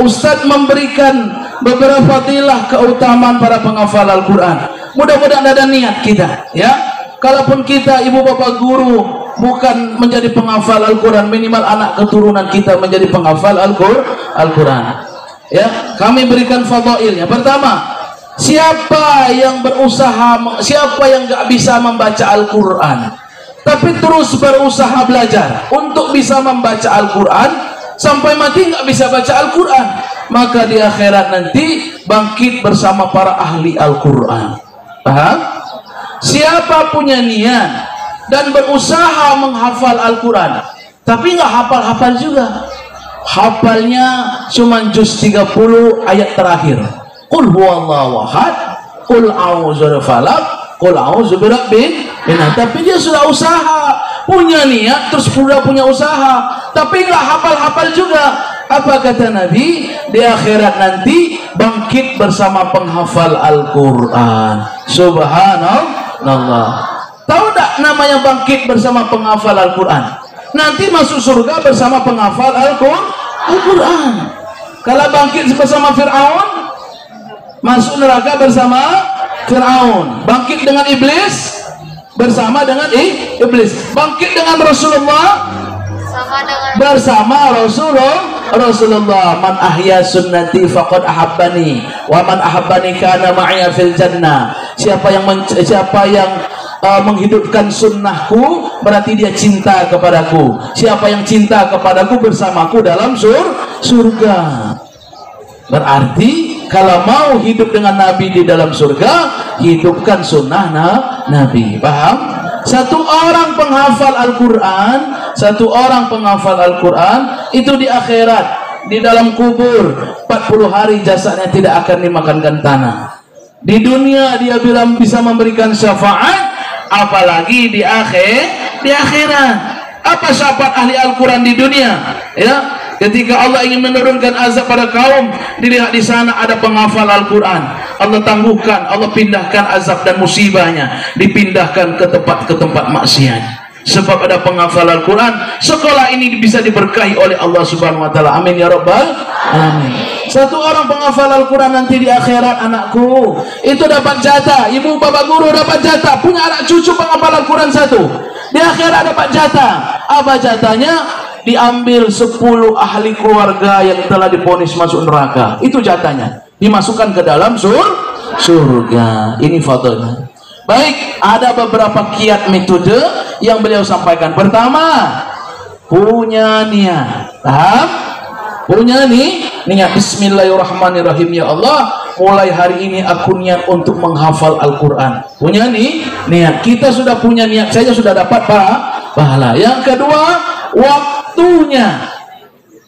Ustaz memberikan beberapa fadilah keutamaan para penghafal Al-Quran. Mudah-mudahan ada niat kita ya. Kalaupun kita ibu bapak guru bukan menjadi penghafal Al-Quran, minimal anak keturunan kita menjadi penghafal Al-Quran. Ya, kami berikan fadailnya. Pertama, siapa yang berusaha, siapa yang nggak bisa membaca Al-Quran, tapi terus berusaha belajar untuk bisa membaca Al-Quran sampai mati nggak bisa baca Al-Quran, maka di akhirat nanti bangkit bersama para ahli Al-Quran. Paham? Siapa punya niat dan berusaha menghafal Al-Quran tapi nggak hafal-hafal juga, hafalnya cuma juz 30 ayat terakhir, qul huwallahu ahad, qul a'udzu falaq, qul a'udzu birabbin nas, tapi dia sudah usaha, punya niat, terus sudah punya usaha tapi nggak hafal-hafal juga. Apa kata Nabi? Di akhirat nanti bangkit bersama penghafal Al-Quran. Subhanallah. Tahu tak namanya bangkit bersama penghafal Al-Quran? Nanti masuk surga bersama penghafal Al-Quran. Kalau bangkit bersama Fir'aun, masuk neraka bersama Fir'aun. Bangkit dengan iblis, bersama dengan iblis. Bangkit dengan Rasulullah, bersama Rasulullah. Man ahya sunnati faqad ahabbani wa man ahabbani kana ma'iya fil jannah. Siapa yang menghidupkan sunnahku berarti dia cinta kepadaku. Siapa yang cinta kepadaku bersamaku dalam surga. Berarti kalau mau hidup dengan Nabi di dalam surga, hidupkan sunnah Nabi. Paham? Satu orang penghafal Al-Quran itu di akhirat, di dalam kubur 40 hari jasadnya tidak akan dimakankan tanah. Di dunia dia bilang bisa memberikan syafaat, apalagi di akhirat. Apa syafaat ahli Al-Quran di dunia? Ya, ketika Allah ingin menurunkan azab pada kaum, dilihat di sana ada penghafal Al-Quran, Allah tangguhkan, Allah pindahkan azab dan musibahnya, dipindahkan ke tempat maksiat. Sebab ada penghafal Al-Quran, sekolah ini bisa diberkahi oleh Allah Subhanahu wa Ta'ala. Amin ya Rabbal Alamin. Satu orang penghafal Al-Quran nanti di akhirat, anakku itu dapat jatah. Ibu bapak guru dapat jatah, punya anak cucu penghafal Al-Quran satu, di akhirat dapat jatah. Apa jatahnya? Diambil 10 ahli keluarga yang telah divonis masuk neraka. Itu jatahnya, dimasukkan ke dalam surga. Ini fadilnya. Baik, ada beberapa kiat metode yang beliau sampaikan. Pertama, punya niat. Paham? Punya niat. Bismillahirrahmanirrahim. Ya Allah, mulai hari ini aku niat untuk menghafal Al-Quran. Punya niat. Kita sudah punya niat saja sudah dapat pahala. Yang kedua, waktunya.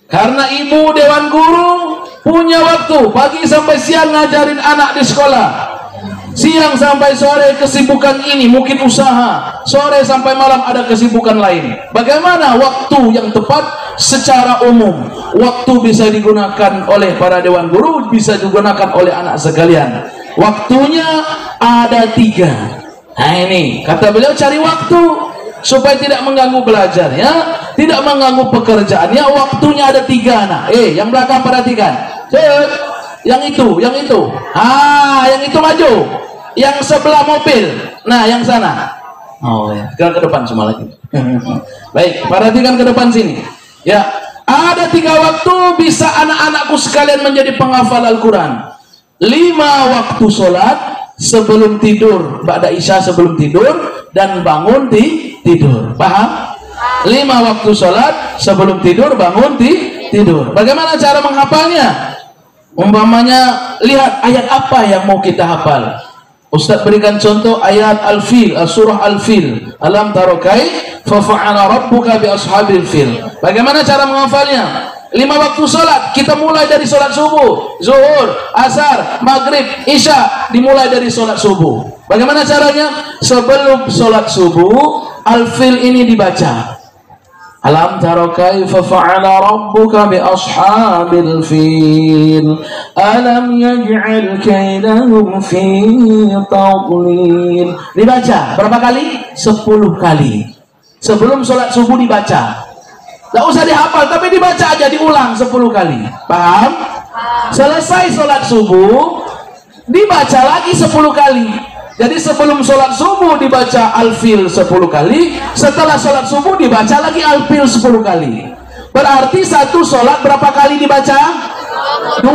Karena ibu dewan guru punya waktu pagi sampai siang ngajarin anak di sekolah, siang sampai sore kesibukan ini, mungkin usaha, sore sampai malam ada kesibukan lain. Bagaimana waktu yang tepat secara umum? Waktu bisa digunakan oleh para dewan guru, bisa digunakan oleh anak sekalian. Waktunya ada 3. Nah ini kata beliau, cari waktu supaya tidak mengganggu belajarnya, tidak mengganggu pekerjaannya. Waktunya ada 3 anak. Yang belakang perhatikan. Yang itu. Yang itu maju. Yang sebelah mobil. Nah, yang sana. Oh ya, sekarang ke depan semua lagi. Baik, perhatikan ke depan sini. Ya, ada 3 waktu bisa anak-anakku sekalian menjadi penghafal Al-Quran. 5 waktu sholat sebelum tidur, ba'da isya sebelum tidur, dan bangun tidur. Paham? 5 waktu sholat sebelum tidur, bangun tidur. Bagaimana cara menghafalnya? Umpamanya, lihat ayat apa yang mau kita hafal. Ustaz berikan contoh ayat Al-Fil, surah Al-Fil. Alam tara kaifa fa'ala rabbuka bi ashabil fil. Bagaimana cara menghafalnya? 5 waktu sholat, kita mulai dari sholat subuh, zuhur, asar, maghrib, isya, dimulai dari sholat subuh. Bagaimana caranya? Sebelum sholat subuh, Al-Fil ini dibaca. Alam tara kaifa fa'ala rabbuka bi ashabil fil. Alam yaj'al kaidahum fi tadlil. Dibaca berapa kali? 10 kali. Sebelum sholat subuh dibaca. Tidak usah dihafal, tapi dibaca aja, diulang 10 kali. Paham? Selesai sholat subuh, dibaca lagi 10 kali. Jadi sebelum sholat subuh dibaca Al-Fil 10 kali, setelah sholat subuh dibaca lagi Al-Fil 10 kali. Berarti satu sholat berapa kali dibaca? 20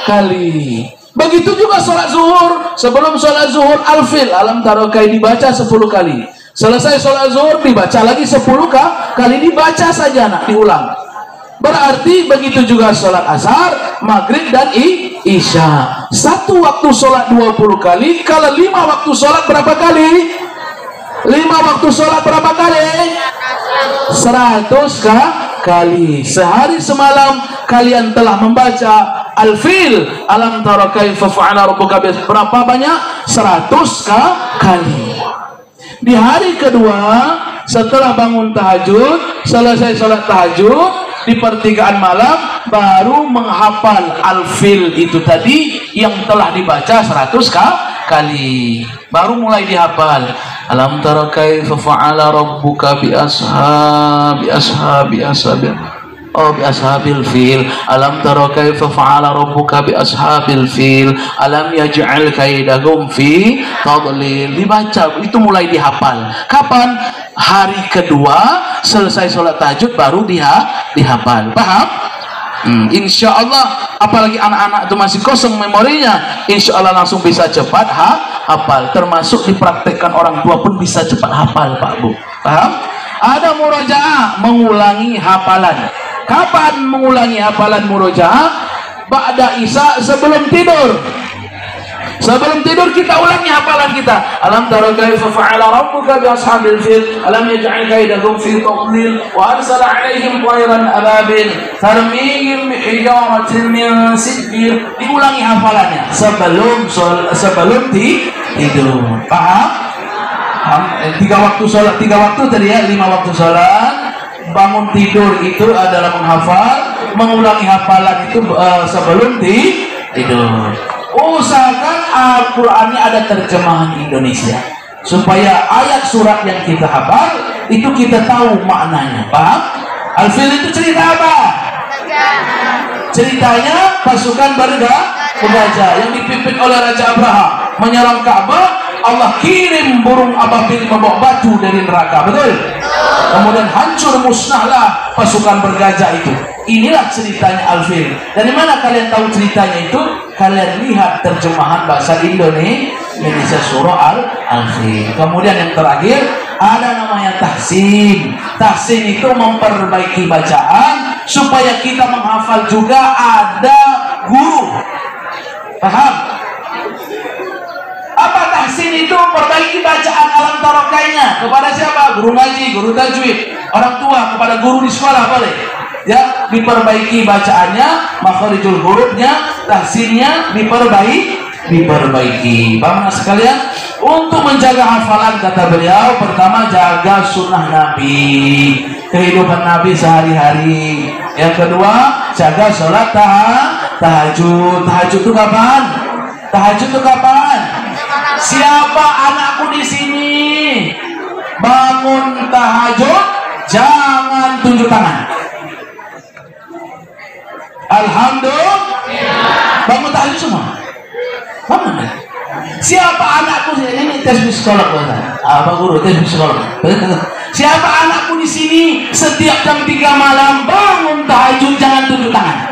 kali. Begitu juga sholat zuhur. Sebelum sholat zuhur Al-Fil, alam tara kaifa dibaca 10 kali. Selesai sholat zuhur dibaca lagi 10 kali. Dibaca saja nak, diulang. Berarti begitu juga sholat asar, maghrib dan isya. Satu waktu sholat 20 kali. Kalau 5 waktu sholat berapa kali? 5 waktu sholat berapa kali? 100 kali. Sehari semalam kalian telah membaca Al-Fil, alam tara kaifa fa'ala rabbuka, berapa banyak? 100 kali. Di hari kedua setelah bangun tahajud, selesai sholat tahajud, di pertigaan malam baru menghafal Al-Fil itu tadi yang telah dibaca 100 kali. Baru mulai dihafal. Alam tara kaifa fa'ala rabbuka bi ashabil fil. Alam tara kaifa fa'ala rabbuka bi ashabil fil. Alam yaj'al kaidahum fi tadlil. Dibaca, itu mulai dihafal. Kapan? Hari kedua selesai sholat tahajud baru dihafal. Paham? Insya Allah, apalagi anak-anak itu masih kosong memorinya, insya Allah langsung bisa cepat hafal. Termasuk dipraktekkan orang tua pun bisa cepat hafal, Pak Bu. Paham? Ada murojaah, mengulangi hafalan. Kapan mengulangi hafalan murojaah? Ba'da isya, sebelum tidur. Sebelum tidur kita ulangi hafalan kita. Alam tara kaifa fa'ala rabbuka bi ashabil fil alam yaj'al kaidahum fi tadlil wa arsala 'alaihim tayran ababil tarmihim bi hijaratin min sijil. Diulangi hafalannya sebelum tidur. Paham? 3 waktu sholat, 3 waktu tadi ya, 5 waktu sholat. Bangun tidur itu adalah menghafal, mengulangi hafalan itu sebelum tidur. Usahakan Al-Qurannya ada terjemahan Indonesia supaya ayat surat yang kita hafal itu kita tahu maknanya. Paham? Al-Fil itu cerita apa? Ceritanya pasukan bergajah yang dipimpin oleh Raja Abraha menyerang Ka'bah. Allah kirim burung ababil membawa batu dari neraka, betul? Kemudian hancur musnahlah pasukan bergajah itu. Inilah ceritanya Al-Fil. Dari mana kalian tahu ceritanya itu? Kalian lihat terjemahan bahasa Indonesia surah Al-Fil. Kemudian yang terakhir ada namanya tahsin. Tahsin itu memperbaiki bacaan supaya kita menghafal juga ada guru. Paham? Apa tahsin itu? Perbaiki bacaan alam tarokainya kepada siapa? Guru ngaji, guru tajwid, orang tua, kepada guru di sekolah boleh. Ya, diperbaiki bacaannya, makharijul hurufnya, tahsinnya diperbaiki. Bapak sekalian, untuk menjaga hafalan kata beliau, pertama jaga sunnah Nabi, kehidupan Nabi sehari-hari. Yang kedua, jaga sholat tahajud. Tahajud itu kapan? Tahajud itu kapan? Siapa anakku di sini bangun tahajud, jangan tunjuk tangan. Alhamdulillah. Bangun tahajud semua. Bangun. Siapa anakku ini tes psikolog, Pak Guru tes psikolog. Siapa anakku di sini setiap jam 3 malam bangun tahajud, jangan tunjuk tangan.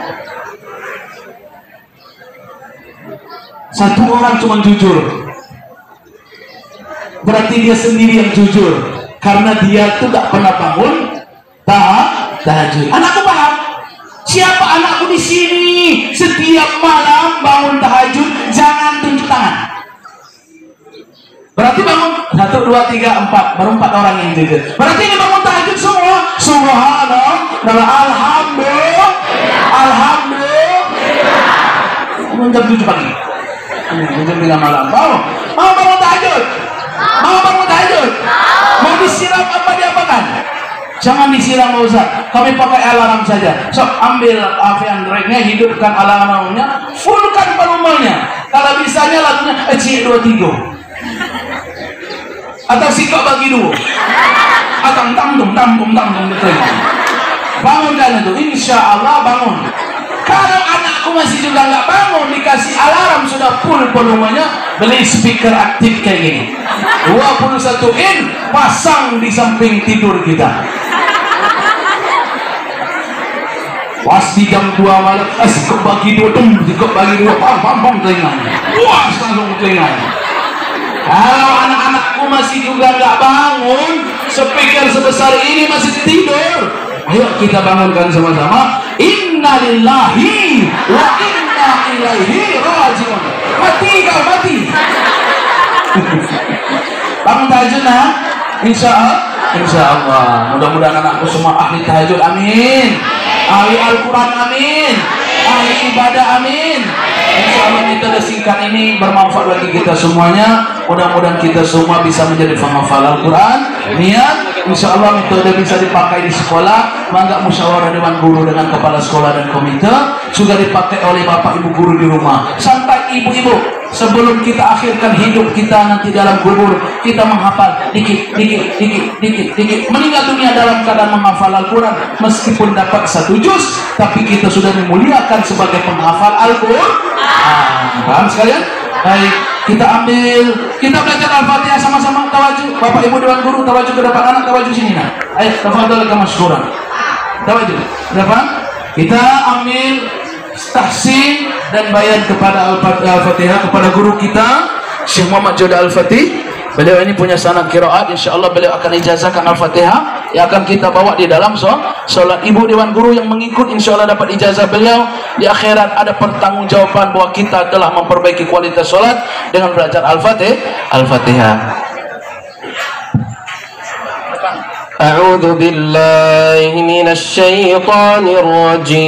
Satu orang cuma jujur. Berarti dia sendiri yang jujur, karena dia tuh gak pernah bangun tahajud. Anakku paham? Siapa anakku di sini setiap malam bangun tahajud, jangan tunjuk tangan. Berarti bangun 1, 2, 3, 4, baru 4 orang yang jujur. Berarti ini bangun tahajud semua. Subhanallah, alhamdulillah, alhamdulillah. Jam 7 pagi, jam 3 malam. Mau bangun tahajud? Mau bangun tahajud? Mau disiram apa diapakan? Jangan disiram Ustaz. Kami pakai alarm saja. So, ambil avian dragnya, hidupkan alarmnya, fullkan volumenya. Kalau bisanya lagunya C23 atau sikap bagi 2 atau tanggung betul. Bangunkan itu, insya Allah bangun. Kalau anakku masih juga nggak bangun, dikasih alarm sudah full volumenya, beli speaker aktif kayak gini 21 in, pasang di samping tidur kita. Pas di jam 2 malam, sikap bagi 2, pam telinganya, wah langsung telinganya. Kalau anak-anakku masih juga nggak bangun, speaker sebesar ini masih tidur, ayo kita bangunkan sama-sama. Inna lillahi wa inna ilaihi rajiun. Mati kau, mati. Bangun tahajud nah, insya Allah. Mudah-mudahan anakku semua ahli tahajud, amin. Ahli Al-Quran, amin. Ahli ibadah, amin. Insya Allah metode singkat ini bermanfaat bagi kita semuanya. Mudah-mudahan kita semua bisa menjadi penghafal Al-Quran. Niat, insya Allah metode bisa dipakai di sekolah. Mangga musyawarah dewan guru dengan kepala sekolah dan komite, juga dipakai oleh bapak ibu guru di rumah. Sampai ibu-ibu, sebelum kita akhirkan hidup kita nanti dalam kubur, kita menghafal dikit. Meninggal dunia dalam keadaan menghafal Al-Quran, meskipun dapat 1 juz, tapi kita sudah dimuliakan sebagai penghafal Al-Quran. Paham sekalian? Baik, kita belajar Al-Fatihah sama-sama. Tawaju, bapak ibu dewan guru, tawaju ke depan anak, tawaju sini nak. Ayo, tafadhal kama syukuran. Tawaju, depan. Kita ambil tahsin dan bayan kepada Al-Fatihah kepada guru kita Syekh Muhammad Joda Al-Fatih. Beliau ini punya sanad qiraat, insyaallah beliau akan ijazahkan Al-Fatihah yang akan kita bawa di dalam salat. Ibu dewan guru yang mengikut insyaallah dapat ijazah beliau. Di akhirat ada pertanggungjawaban bahwa kita telah memperbaiki kualitas salat dengan belajar Al-Fatihah. A'udzu billahi minasy syaithanir rajim.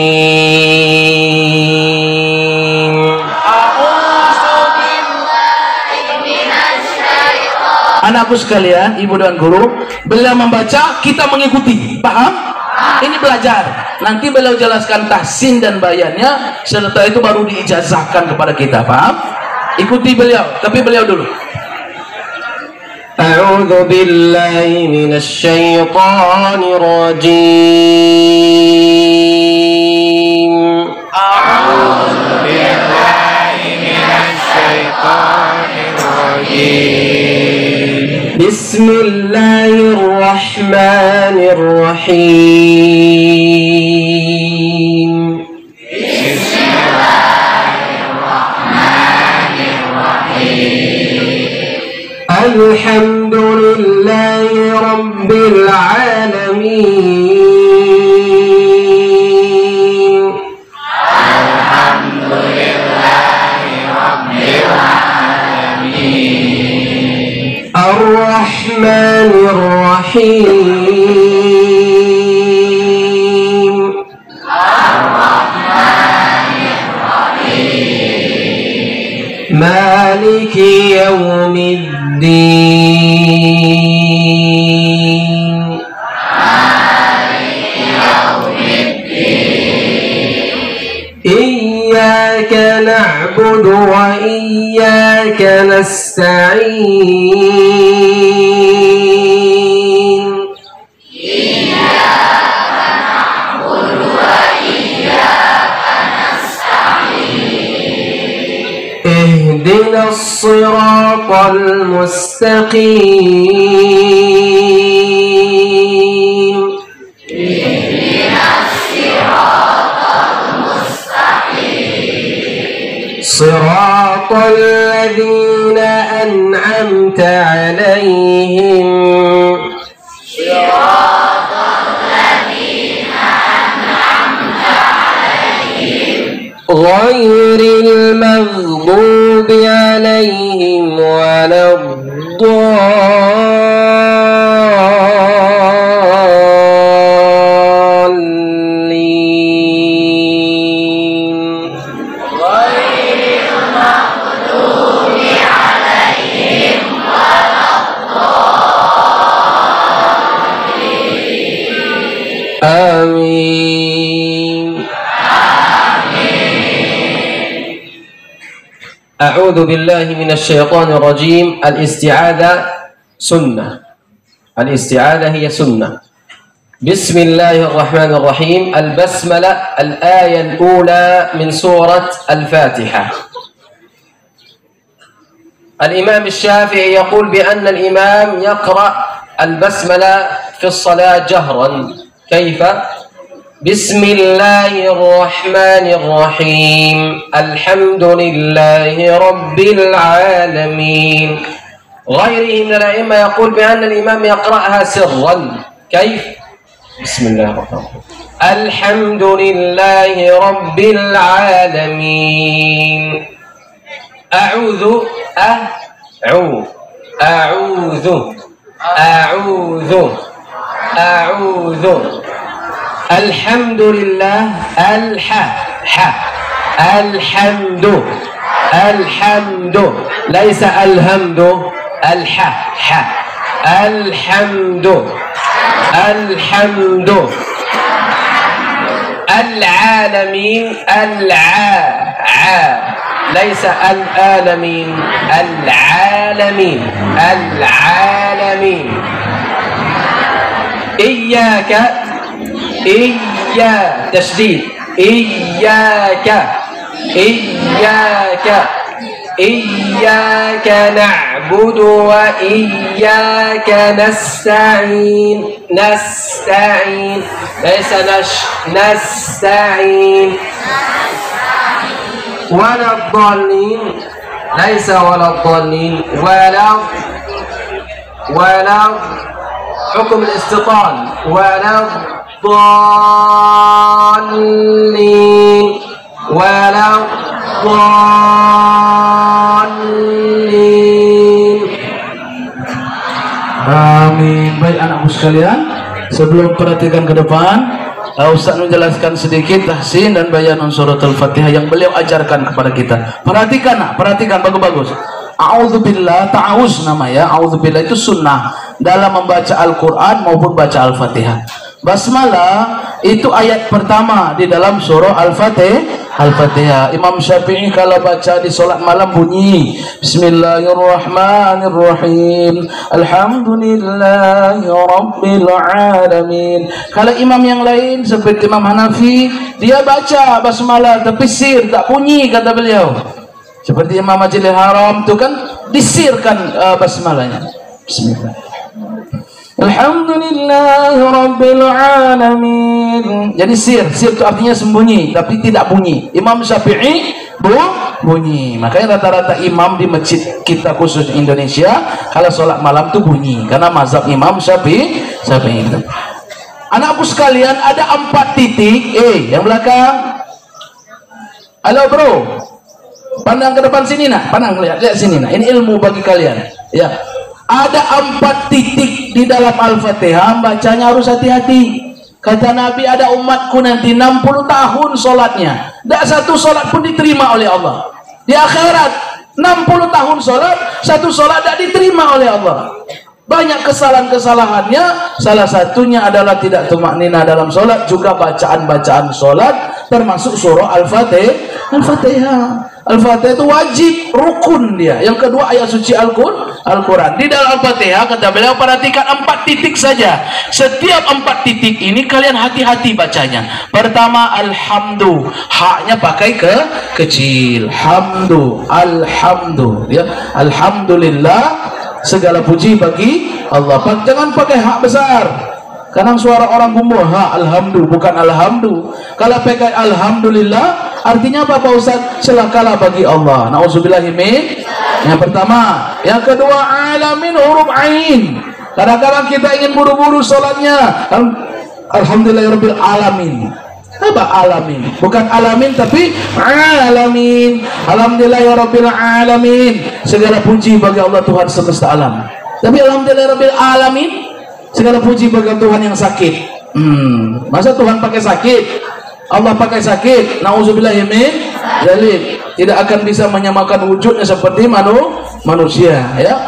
Anakku sekalian, ibu dan guru, beliau membaca, kita mengikuti. Paham? Ini belajar. Nanti beliau jelaskan tahsin dan bayannya, setelah itu baru diijazahkan kepada kita. Paham? Ikuti beliau, tapi beliau dulu. A'udzu billahi minasy syaithanir rajim. A'udzu billahi minasy syaithanir rajim. Bismillahirrahmanirrahim. Bismillahirrahmanirrahim. Alhamdulillahi rabbil alamin. Alhamdulillahi rabbil alamin. Ar-Rahmanir Rahim. Ar-Rahmanir Rahim. Maliki yaumiddin. Maliki yaumiddin. Iyyaka na'budu wa iyyaka nasta'in. Iyyaka na'budu wa iyyaka nasta'in. Ihdinas siratal mustaqim. Ihdinas siratal mustaqim. Siratal ladzina an'amta 'alaihim. Siratal ladzina an'amta 'alaihim. Ghairil maghdubi 'alaihim waladdallin. Ghairil maghdubi 'alaihim waladdallin. Amin. أعوذ بالله من الشيطان الرجيم. الاستعاذة سنة. الاستعاذة هي سنة. بسم الله الرحمن الرحيم. البسملة الآية الأولى من سورة الفاتحة. الإمام الشافعي يقول بأن الإمام يقرأ البسملة في الصلاة جهرا. كيف؟ بسم الله الرحمن الرحيم. الحمد لله رب العالمين. غيره من الأئمة يقول بأن الإمام يقرأها سرا. كيف؟ بسم الله الرحمن الرحيم. الحمد لله رب العالمين. أعوذ أعوذ أعوذ أعوذ أعوذ. الحمد لله الحمد الحمد ليس الحمد الحمد الحمد. العالمين ليس العالمين العالمين العالمين. إياك تشديد. إياك نعبد na'budu wa iyyaka nasta'in. Nasta'in. Laisa nasta'in. Wala dhalin. Laisa wala dhalin. Wala hukum al-istital. Wala dhalin. Wala dhalin. Amin. Baik anakku sekalian, sebelum perhatikan ke depan, Ustaz menjelaskan sedikit tahsin dan bayanun surat Al-Fatihah yang beliau ajarkan kepada kita. Perhatikan nak, perhatikan bagus-bagus. A'udzubillah, ta'awuz namanya. A'udzubillah itu sunnah dalam membaca Al-Quran maupun baca Al-Fatihah. Basmalah itu ayat pertama di dalam surah Al-Fatihah. Imam Syafi'i kalau baca di solat malam bunyi Bismillahirrahmanirrahim, Alhamdulillahi Rabbil Alamin. Kalau imam yang lain seperti Imam Hanafi, dia baca basmalah tapi sir, tak bunyi kata beliau. Seperti Imam Masjidil Haram itu kan disirkan basmalahnya. Bismillah. Alhamdulillahi Rabbil Alamin. Jadi sir itu artinya sembunyi tapi tidak bunyi. Imam Syafi'i bunyi. Makanya rata-rata imam di masjid kita khusus Indonesia kalau sholat malam itu bunyi karena mazhab Imam Syafi'i. Anakku sekalian, ada 4 titik. Yang belakang. Halo bro, pandang ke depan sini nak, pandang lihat sini nak. Ini ilmu bagi kalian. Ya. Ada 4 titik di dalam Al-Fatihah, bacanya harus hati-hati. Kata Nabi, ada umatku nanti 60 tahun solatnya, tidak satu solat pun diterima oleh Allah. Di akhirat 60 tahun solat, satu solat tidak diterima oleh Allah. Banyak kesalahan-kesalahannya, salah satunya adalah tidak tumaknina dalam solat, juga bacaan-bacaan solat, termasuk surah Al-Fatihah. Al-Fatihah itu wajib, rukun dia. Yang kedua ayat suci Al-Quran. Di dalam Al-Fatihah kata beliau, perhatikan 4 titik saja. Setiap 4 titik ini kalian hati-hati bacanya. Pertama alhamdu, haknya pakai kecil. Alhamdu ya. Alhamdulillah, segala puji bagi Allah. Jangan pakai hak besar. Kadang suara orang kumuh, alhamdulillah, bukan alhamdulillah. Kalau pakai alhamdulillah, artinya apa Pak Ustaz? Celakalah bagi Allah. Nauzubillahimin. Yang pertama. Yang kedua, alamin huruf ain. Kadang-kadang kita ingin buru-buru sholatnya. Alhamdulillahirabbil alamin. Apa alamin? Bukan alamin tapi alamin. Alhamdulillahirabbil alamin. Segala puji bagi Allah Tuhan semesta alam. Tapi alhamdulillahirabbil alamin, segala puji bagi Tuhan yang sakit. Masa Tuhan pakai sakit? Allah pakai sakit? Nauzubillahimin dzalik. Tidak akan bisa menyamakan wujudnya seperti manusia, ya.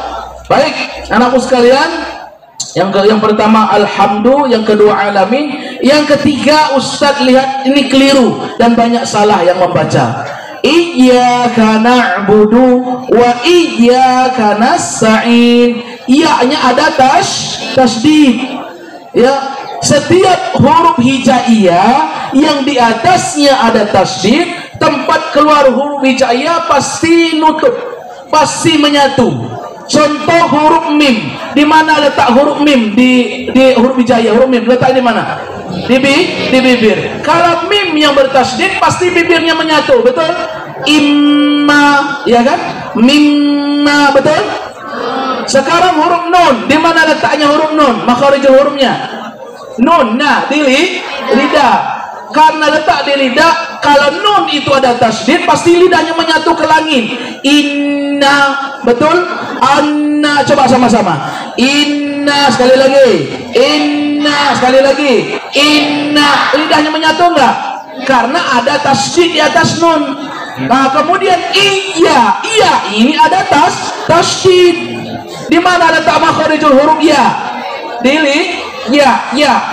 Baik, anakku sekalian, yang pertama alhamdu, yang kedua alamin, yang ketiga Ustadz lihat ini keliru dan banyak salah yang membaca. Iyyaka na'budu wa iyyaka nasta'in. Iya-nya ada tasdid. Ya, setiap huruf hijaiyah yang di atasnya ada tasdid, tempat keluar huruf hijaiyah pasti nutup, pasti menyatu. Contoh huruf mim, di mana letak huruf mim di huruf hijaiyah? Huruf mim letak di mana? Di bibir. Kalau mim yang bertasdid pasti bibirnya menyatu, betul? Imma, ya kan? Mimma, betul? Sekarang huruf nun, di mana letaknya huruf nun? Makharijul hurufnya nun, nah di lidah. Karena letak di lidah, kalau nun itu ada tasdid, pasti lidahnya menyatu ke langit. Inna, betul? Anna, coba sama-sama. Inna, sekali lagi. Inna, sekali lagi. Inna, lidahnya menyatu enggak? Karena ada tasdid di atas nun. Nah, kemudian iya, ini ada tasdid. Di mana letak makharijul huruf ya? Di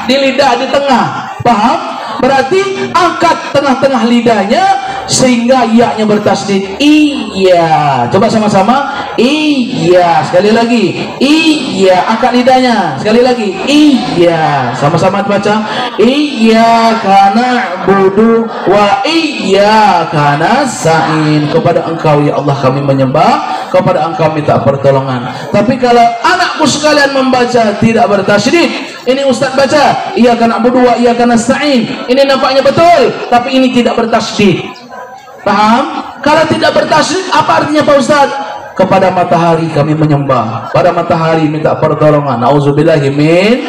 lidah, di tengah. Paham? Berarti angkat tengah-tengah lidahnya sehingga ya-nya bertasdid. Iya. Coba sama-sama. Iya. Sekali lagi. Iya. Angkat lidahnya. Sekali lagi. Iya. Sama-sama baca. Iyyaka na'budu wa iyyaka nasta'in. Kepada Engkau ya Allah kami menyembah, kepada engkau minta pertolongan. Tapi kalau anakku sekalian membaca tidak bertasydid, ini Ustaz baca iyyaka na'budu wa iyyaka nasta'in, ini nampaknya betul, tapi ini tidak bertasydid. Paham? Kalau tidak bertasydid, apa artinya Pak Ustaz? Kepada matahari kami menyembah, pada matahari minta pertolongan. Auzubillahi min.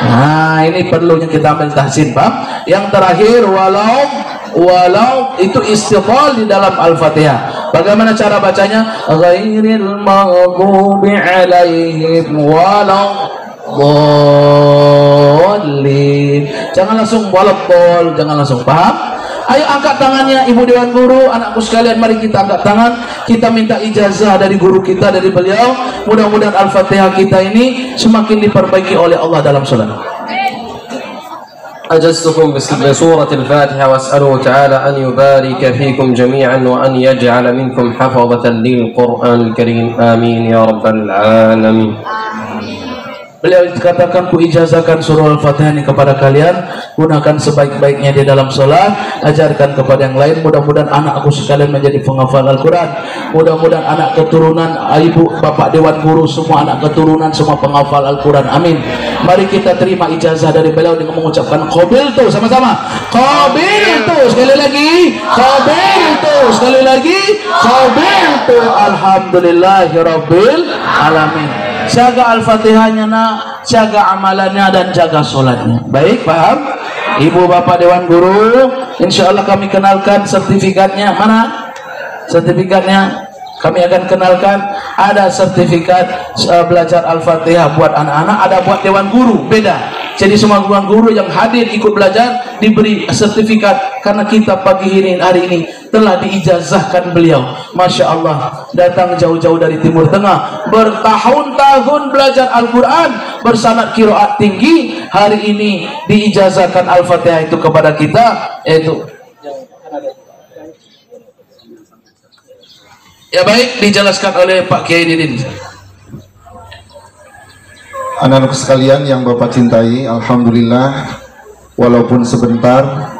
Nah, ini perlunya kita ambil tahsin, Pak. Yang terakhir, walau itu istighfar di dalam Al-Fatihah. Bagaimana cara bacanya? Ghairil maghdubi alaihim waladdallin. Jangan langsung waladdall, jangan langsung. Paham? Ayo angkat tangannya ibu dewan guru, anakku sekalian, mari kita angkat tangan, kita minta ijazah dari guru kita, dari beliau. Mudah-mudahan Al-Fatihah kita ini semakin diperbaiki oleh Allah dalam salat. أجزتكم بسورة الفاتحة وأسأله تعالى أن يبارك فيكم جميعا وأن يجعل منكم حفظة للقرآن الكريم آمين يا رب العالمين. Beliau katakan, ku ijazahkan surah Al-Fatihah ini kepada kalian, gunakan sebaik-baiknya di dalam sholat, ajarkan kepada yang lain. Mudah-mudahan anakku sekalian menjadi penghafal Al-Quran, mudah-mudahan anak keturunan, ibu, bapak dewan guru, semua anak keturunan semua penghafal Al-Quran, amin. Mari kita terima ijazah dari beliau dengan mengucapkan qabiltu sama-sama. Qabiltu, sekali lagi qabiltu, sekali lagi qabiltu. Alhamdulillahirabbil alamin. Jaga Al-Fatihahnya nak, jaga amalannya dan jaga sholatnya. Baik, paham? Ibu bapak dewan guru, insya Allah kami kenalkan sertifikatnya. Mana sertifikatnya? Kami akan kenalkan. Ada sertifikat belajar Al-Fatihah buat anak-anak, ada buat dewan guru, beda. Jadi semua dewan guru yang hadir ikut belajar diberi sertifikat, karena kita pagi hari ini telah diijazahkan beliau. Masya Allah, datang jauh-jauh dari Timur Tengah, bertahun-tahun belajar Al-Quran, bersanad qiraat tinggi. Hari ini diijazahkan Al-Fatihah itu kepada kita, yaitu ya baik, dijelaskan oleh Pak Kiai Didin. Anak-anak sekalian yang Bapak cintai, alhamdulillah, walaupun sebentar,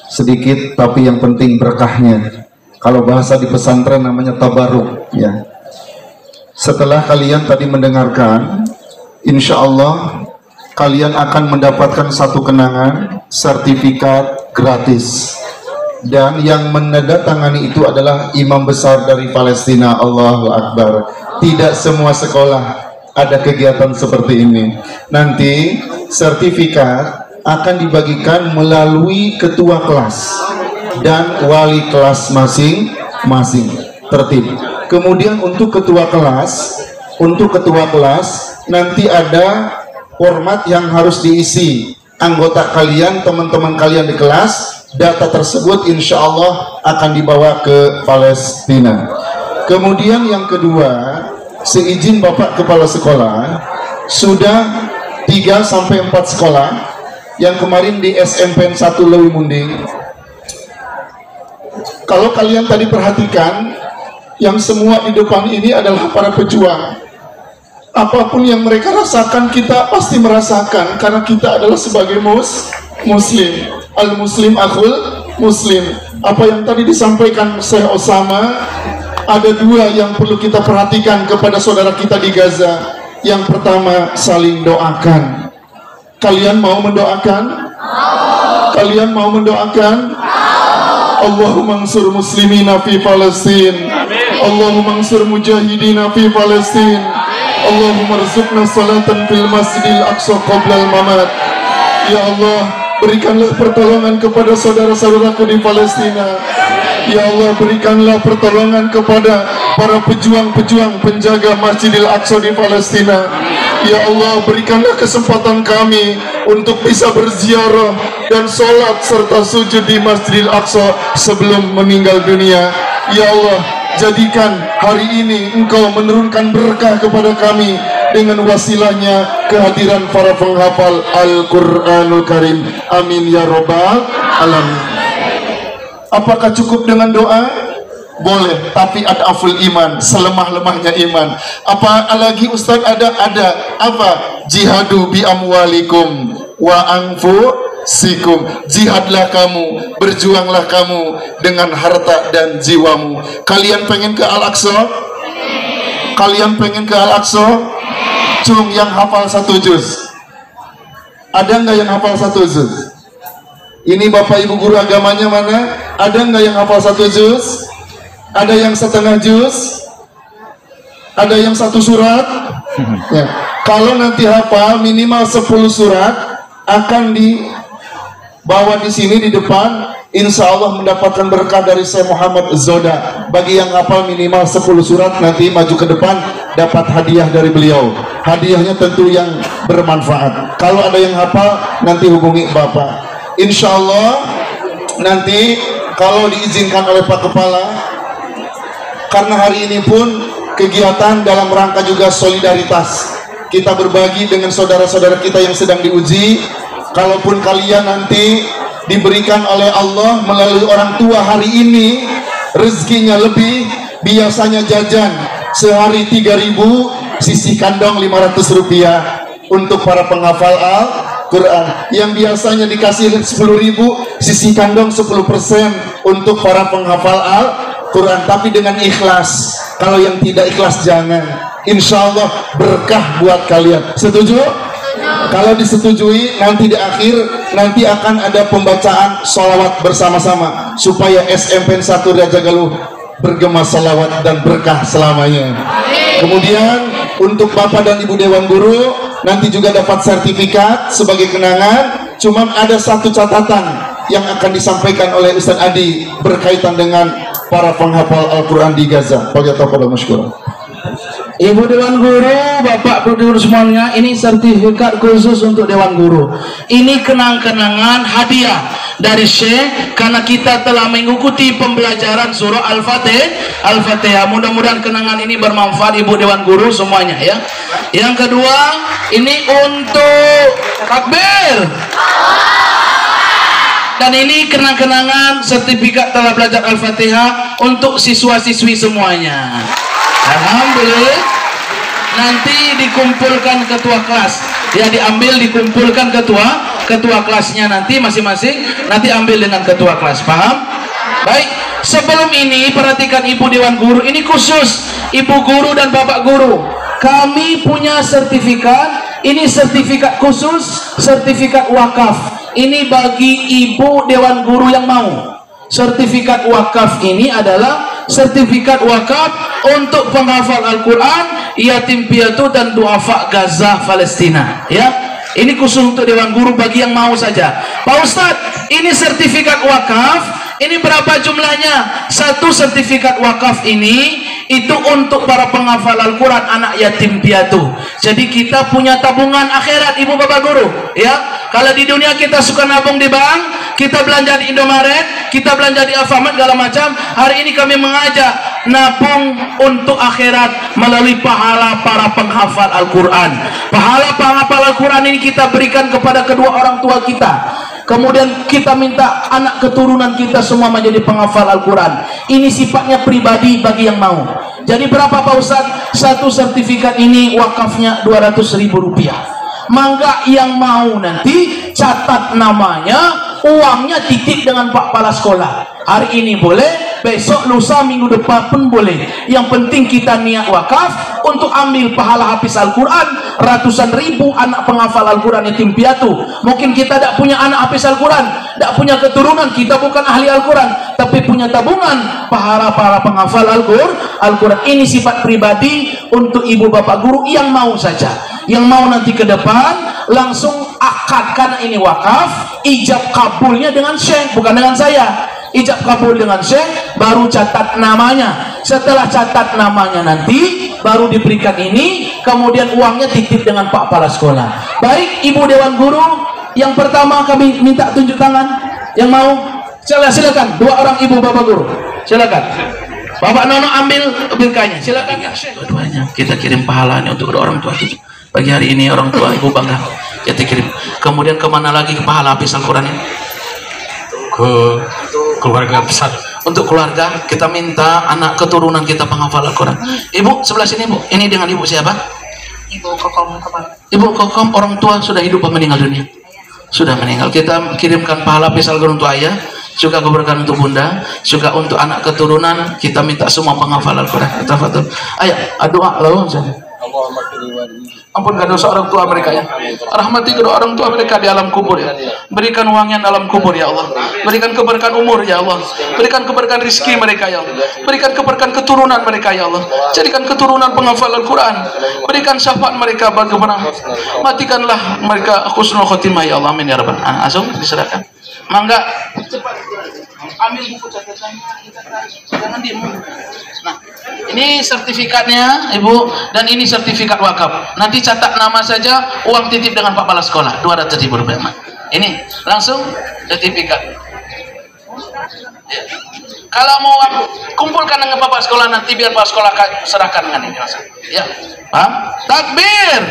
sedikit, tapi yang penting berkahnya. Kalau bahasa di pesantren namanya tabaruk, ya. Setelah kalian tadi mendengarkan, insya Allah kalian akan mendapatkan satu kenangan, sertifikat gratis. Dan yang menandatangani itu adalah imam besar dari Palestina. Allahu Akbar. Tidak semua sekolah ada kegiatan seperti ini. Nanti sertifikat akan dibagikan melalui ketua kelas dan wali kelas masing-masing. Tertib. Kemudian untuk ketua kelas nanti ada format yang harus diisi. Anggota kalian, teman-teman kalian di kelas, data tersebut insya Allah akan dibawa ke Palestina. Kemudian yang kedua, seizin Bapak Kepala Sekolah, sudah 3-4 sekolah yang kemarin di SMPN 1 Lewi Munding. Kalau kalian tadi perhatikan, yang semua di depan ini adalah para pejuang. Apapun yang mereka rasakan, kita pasti merasakan, karena kita adalah sebagai muslim. Al-muslim akhul muslim. Apa yang tadi disampaikan Syekh Osama, ada dua yang perlu kita perhatikan kepada saudara kita di Gaza. Yang pertama, saling doakan. Kalian mau mendoakan? Kalian mau mendoakan? Allahumma ansur muslimina fi Palestin. Allahumma ansur mujahidina fi Palestin. Allahumma rizukna salatan fil masjidil aqsa qabla al-mamat. Ya Allah, berikanlah pertolongan kepada saudara-saudaraku di Palestina. Ya Allah, berikanlah pertolongan kepada para pejuang-pejuang penjaga Masjidil Aqsa di Palestina. Ya Allah, berikanlah kesempatan kami untuk bisa berziarah dan sholat serta sujud di Masjidil Aqsa sebelum meninggal dunia. Ya Allah, jadikan hari ini Engkau menurunkan berkah kepada kami dengan wasilahnya kehadiran para penghafal Al-Quranul Karim. Amin ya Rabbal Alamin. Apakah cukup dengan doa? Boleh, tapi ada aful iman, selemah-lemahnya iman. Apa lagi Ustaz? Ada apa? Jihadu bi amwalikum wa anfusikum. Jihadlah kamu, berjuanglah kamu dengan harta dan jiwamu. Kalian pengen ke Al-Aqsa? Kalian pengen ke Al-Aqsa? Cung yang hafal 1 juz. Ada nggak yang hafal 1 juz? Ini Bapak Ibu guru agamanya mana? Ada nggak yang hafal 1 juz? Ada yang setengah juz? Ada yang 1 surat? Ya. Kalau nanti hafal minimal 10 surat akan dibawa di sini di depan. Insya Allah mendapatkan berkah dari Syekh Muhammad Zoda. Bagi yang hafal minimal 10 surat nanti maju ke depan dapat hadiah dari beliau. Hadiahnya tentu yang bermanfaat. Kalau ada yang hafal nanti hubungi Bapak. Insya Allah nanti kalau diizinkan oleh Pak Kepala, karena hari ini pun kegiatan dalam rangka juga solidaritas. Kita berbagi dengan saudara-saudara kita yang sedang diuji. Kalaupun kalian nanti diberikan oleh Allah melalui orang tua hari ini rezekinya lebih, biasanya jajan sehari 3.000, sisihkan dong 500 rupiah untuk para penghafal Al-Quran. Yang biasanya dikasih 10.000, sisihkan dong 10% untuk para penghafal Al-Quran, tapi dengan ikhlas. Kalau yang tidak ikhlas jangan. Insya Allah berkah buat kalian. Setuju? Kalau disetujui nanti di akhir nanti akan ada pembacaan sholawat bersama-sama supaya SMP 1 Rajagaluh bergema sholawat dan berkah selamanya. Kemudian untuk Bapak dan Ibu Dewan Guru nanti juga dapat sertifikat sebagai kenangan. Cuman ada satu catatan yang akan disampaikan oleh Ustaz Adi berkaitan dengan para penghafal Al-Quran di Gaza. Falyatafadhal masykuran. Ibu Dewan Guru, Bapak Guru semuanya, ini sertifikat khusus untuk Dewan Guru. Ini kenang-kenangan hadiah dari Syekh karena kita telah mengikuti pembelajaran surah Al-Fatihah. Mudah-mudahan kenangan ini bermanfaat Ibu Dewan Guru semuanya ya. Yang kedua, ini untuk takbir. Dan ini kenang-kenangan sertifikat telah belajar Al-Fatihah untuk siswa-siswi semuanya. Alhamdulillah. Nanti dikumpulkan ketua kelas ya, dikumpulkan ketua kelasnya nanti masing-masing nanti ambil dengan ketua kelas. Paham? Baik, sebelum ini perhatikan Ibu Dewan Guru, ini khusus Ibu Guru dan Bapak Guru. Kami punya sertifikat, ini sertifikat khusus, sertifikat wakaf. Ini bagi Ibu Dewan Guru yang mau. Sertifikat wakaf ini adalah sertifikat wakaf untuk penghafal Al-Quran, yatim piatu dan duafa Gaza Palestina ya. Ini khusus untuk Dewan Guru bagi yang mau saja. Pak Ustadz, ini sertifikat wakaf, ini berapa jumlahnya? Satu sertifikat wakaf ini itu untuk para penghafal Al-Quran anak yatim piatu. Jadi kita punya tabungan akhirat Ibu Bapak Guru ya. Kalau di dunia kita suka nabung di bank, kita belanja di Indomaret, kita belanja di Alfamart segala macam. Hari ini kami mengajak nabung untuk akhirat melalui pahala para penghafal Al-Quran. Pahala penghafal Al-Quran ini kita berikan kepada kedua orang tua kita. Kemudian kita minta anak keturunan kita semua menjadi penghafal Al-Quran. Ini sifatnya pribadi bagi yang mau. Jadi berapa Pak Ustadz? Satu sertifikat ini wakafnya 200.000 rupiah. Mangga yang mau nanti catat namanya, uangnya titip dengan Pak Kepala Sekolah. Hari ini boleh, besok, lusa, minggu depan pun boleh. Yang penting kita niat wakaf untuk ambil pahala hafiz Al-Quran. Ratusan ribu anak penghafal Al-Quran yatim piatu. Mungkin kita tidak punya anak hafiz Al-Quran, tidak punya keturunan, kita bukan ahli Al-Quran, tapi punya tabungan pahala para penghafal Al-Quran. Ini sifat pribadi untuk Ibu Bapak Guru yang mau saja. Yang mau nanti ke depan langsung akad karena ini wakaf, ijab kabulnya dengan Syekh, bukan dengan saya. Ijab kabul dengan Syekh, baru catat namanya. Setelah catat namanya nanti baru diberikan ini, kemudian uangnya titip dengan Pak Kepala Sekolah. Baik Ibu Dewan Guru, yang pertama kami minta tunjuk tangan. Yang mau silakan, 2 orang Ibu Bapak Guru, silakan. Bapak Nono ambil berkahnya, silakan. Dua-duanya kita kirim pahalanya untuk kedua orang tua kita. Pagi hari ini orang tua Ibu bangga, ya kirim. Kemudian kemana lagi ke pahala hafiz Al-Quran ini? Ke keluarga besar. Untuk keluarga kita minta anak keturunan kita penghafal Al-Quran. Ibu sebelah sini Bu, ini dengan Ibu siapa? Ibu Kokom. Ibu Kokom orang tua sudah hidup atau meninggal dunia? Sudah meninggal. Kita kirimkan pahala hafiz Al-Quran untuk ayah juga keberkahan untuk bunda, juga untuk anak keturunan. Kita minta semua penghafal Al-Quran. Tafadhol. Ayo, doa lawan saja. Ampunkan dosa orang tua mereka ya. Rahmati kedua orang tua mereka di alam kubur ya. Berikan uangnya dalam kubur ya Allah. Berikan keberkahan umur ya Allah. Berikan keberkahan rizki mereka ya Allah. Berikan keberkahan keturunan mereka ya Allah. Jadikan keturunan penghafal Al-Quran. Berikan syafaat mereka bagi orang. Matikanlah mereka husnul khotimah ya Allah. Amin ya rabbal alamin. Langsung diserahkan. Mangga cepat ambil buku catatannya, kita tarik, jangan diem. Nah, ini sertifikatnya Ibu, dan ini sertifikat wakaf. Nanti catat nama saja, uang titip dengan Pak Kepala Sekolah 200.000 rupiah. Ini langsung sertifikat ya. Kalau mau kumpulkan dengan Bapak Sekolah, nanti biar Pak Sekolah serahkan dengan ini langsung ya. Paham? Takbir ya.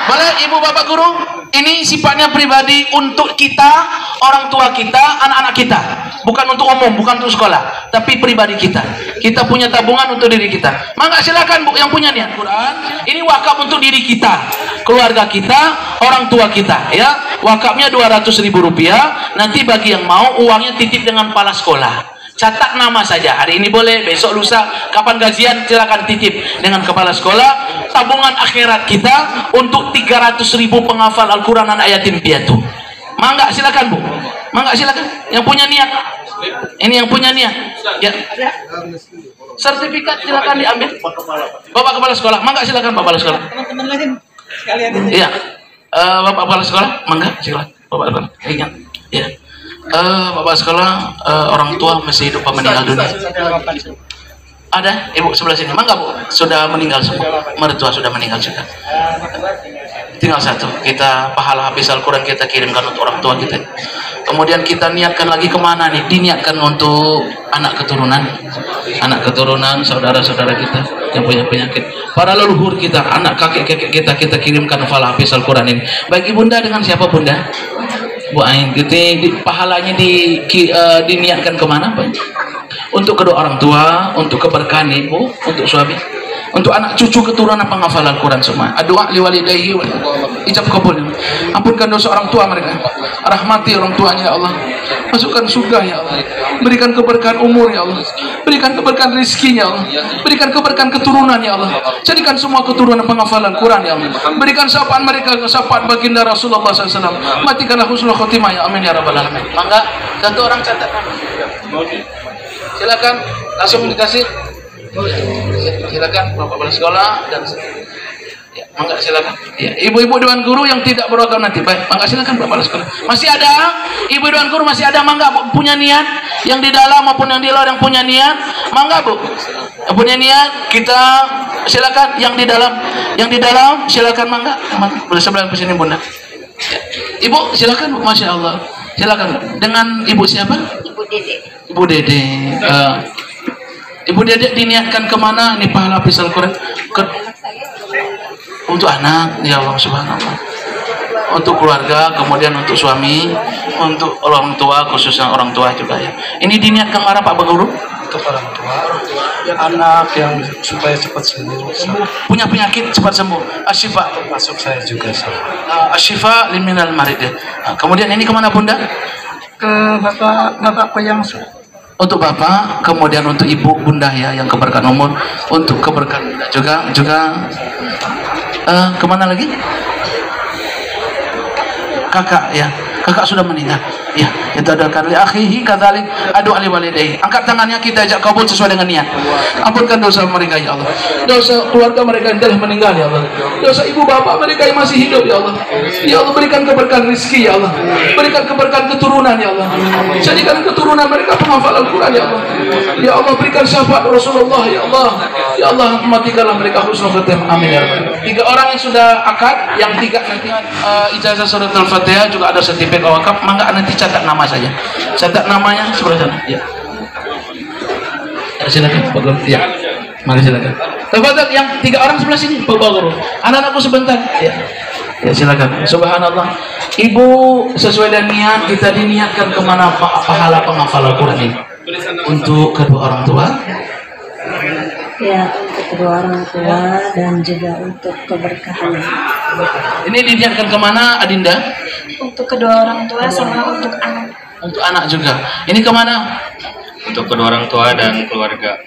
Boleh Ibu Bapak Guru, ini sifatnya pribadi untuk kita, orang tua kita, anak-anak kita, bukan untuk umum, bukan untuk sekolah, tapi pribadi kita. Kita punya tabungan untuk diri kita. Maka silakan Bu yang punya niat Quran, ini wakaf untuk diri kita, keluarga kita, orang tua kita ya. Wakafnya 200.000 rupiah. Nanti bagi yang mau, uangnya titip dengan kepala sekolah. Catat nama saja, hari ini boleh, besok lusa, kapan gajian silakan titip dengan kepala sekolah. Tabungan akhirat kita untuk 300.000 penghafal Al-Quran dan ayatin piatu. Mangga silakan Bu, mangga silakan yang punya niat. Ini yang punya niat ya. Sertifikat silakan diambil Bapak Kepala Sekolah, mangga silakan Bapak Kepala Sekolah. Teman-teman lain sekalian iya. Bapak Kepala Sekolah, mangga silakan Bapak Kepala. Ingat ya. Bapak Sekolah, orang tua masih hidup apa meninggal dunia? Ada Ibu sebelah sini, mangga Bu, sudah meninggal semua, mertua sudah meninggal juga. Tinggal satu, kita pahala habis Al-Quran kita kirimkan untuk orang tua kita. Kemudian kita niatkan lagi kemana nih? Diniatkan untuk anak keturunan, saudara-saudara kita yang punya penyakit, para leluhur kita, anak kakek-kakek kita kirimkan pahala habis Al-Quran ini. Baik Ibunda dengan siapa Bunda? Bu Ain, pahalanya diniatkan kemana Pak? Untuk kedua orang tua, untuk keberkahan Ibu, untuk suami, untuk anak cucu keturunan penghafal Al-Quran semua. Doa liwalidayhi, ijab kabul. Ampunkan dosa orang tua mereka, rahmati orang tuanya ya Allah, masukkan surga ya Allah, berikan keberkahan umur ya Allah, berikan keberkahan rizki ya Allah, berikan keberkahan keturunan ya Allah, jadikan semua keturunan penghafal Al-Quran ya Allah, berikan syafaat mereka, syafaat baginda Rasulullah SAW, matikanlah husnul khotimah ya amin ya rabbal alamin. Mangga satu orang catat silakan, langsung dikasih. Silakan Bapak Kepala Sekolah dan ya, mangga silakan. Ya, ibu-ibu dewan guru yang tidak berwakaf nanti, baik, mangga silakan Bapak Kepala Sekolah. Masih ada ibu dewan guru, masih ada, mangga Bu, punya niat yang di dalam maupun yang di luar yang punya niat, mangga Bu. Yang punya niat kita silakan, yang di dalam silakan, mangga. Boleh sebelah ke sini Bunda. Ya. Ibu silakan Bu, Masya Allah. Silakan. Dengan Ibu siapa? Ibu Dede. Ibu Dede. Ibu Dede diniatkan kemana ini pahala habis Al-Quran? Untuk anak ya Allah subhanallah, untuk keluarga, kemudian untuk suami, untuk orang tua, khususnya orang tua juga ya. Ini diniatkan kemana Pak Guru? Untuk orang tua, anak yang supaya cepat sembuh, punya penyakit cepat sembuh, asyifa, termasuk saya juga asyifa liminal marid. Kemudian ini kemana Bunda? Ke bapakku yang untuk Bapak, kemudian untuk Ibu Bunda ya yang keberkahan umur, untuk keberkahan juga kemana lagi? Kakak ya, kakak sudah meninggal ya. Kita doakan li akhihi kadzalik adu ali walidayhi. Angkat tangannya, kita ajak kabul sesuai dengan niat. Ampunkan dosa mereka ya Allah, dosa keluarga mereka yang telah meninggal ya Allah, dosa ibu bapak mereka yang masih hidup ya Allah. Ya Allah, berikan keberkahan rezeki ya Allah, berikan keberkahan keturunan ya Allah, jadikan keturunan mereka penghafal Al-Quran ya Allah. Ya Allah, berikan syafaat Rasulullah ya Allah. Ya Allah, matikanlah mereka husnul khotimah amin ya rabbal. 3 orang yang sudah akad, yang 3 nanti ijazah surat Al-Fatihah, juga ada sertifikat wakaf. Mangga nanti catat nama saja, catat namanya sebelah sana ya. Silakan Pak Guru ya, mari silakan. Tafadhol yang 3 orang sebelah sini Pak Guru, anak-anakku sebentar ya. Ya silakan. Subhanallah Ibu, sesuai dengan niat kita diniatkan kemana pahala penghafal Al-Quran ini? Untuk kedua orang tua ya, untuk kedua orang tua dan juga untuk keberkahan. Ini diniatkan kemana Adinda? Untuk kedua orang tua sama untuk anak. Untuk anak juga. Ini kemana? Untuk kedua orang tua dan keluarga.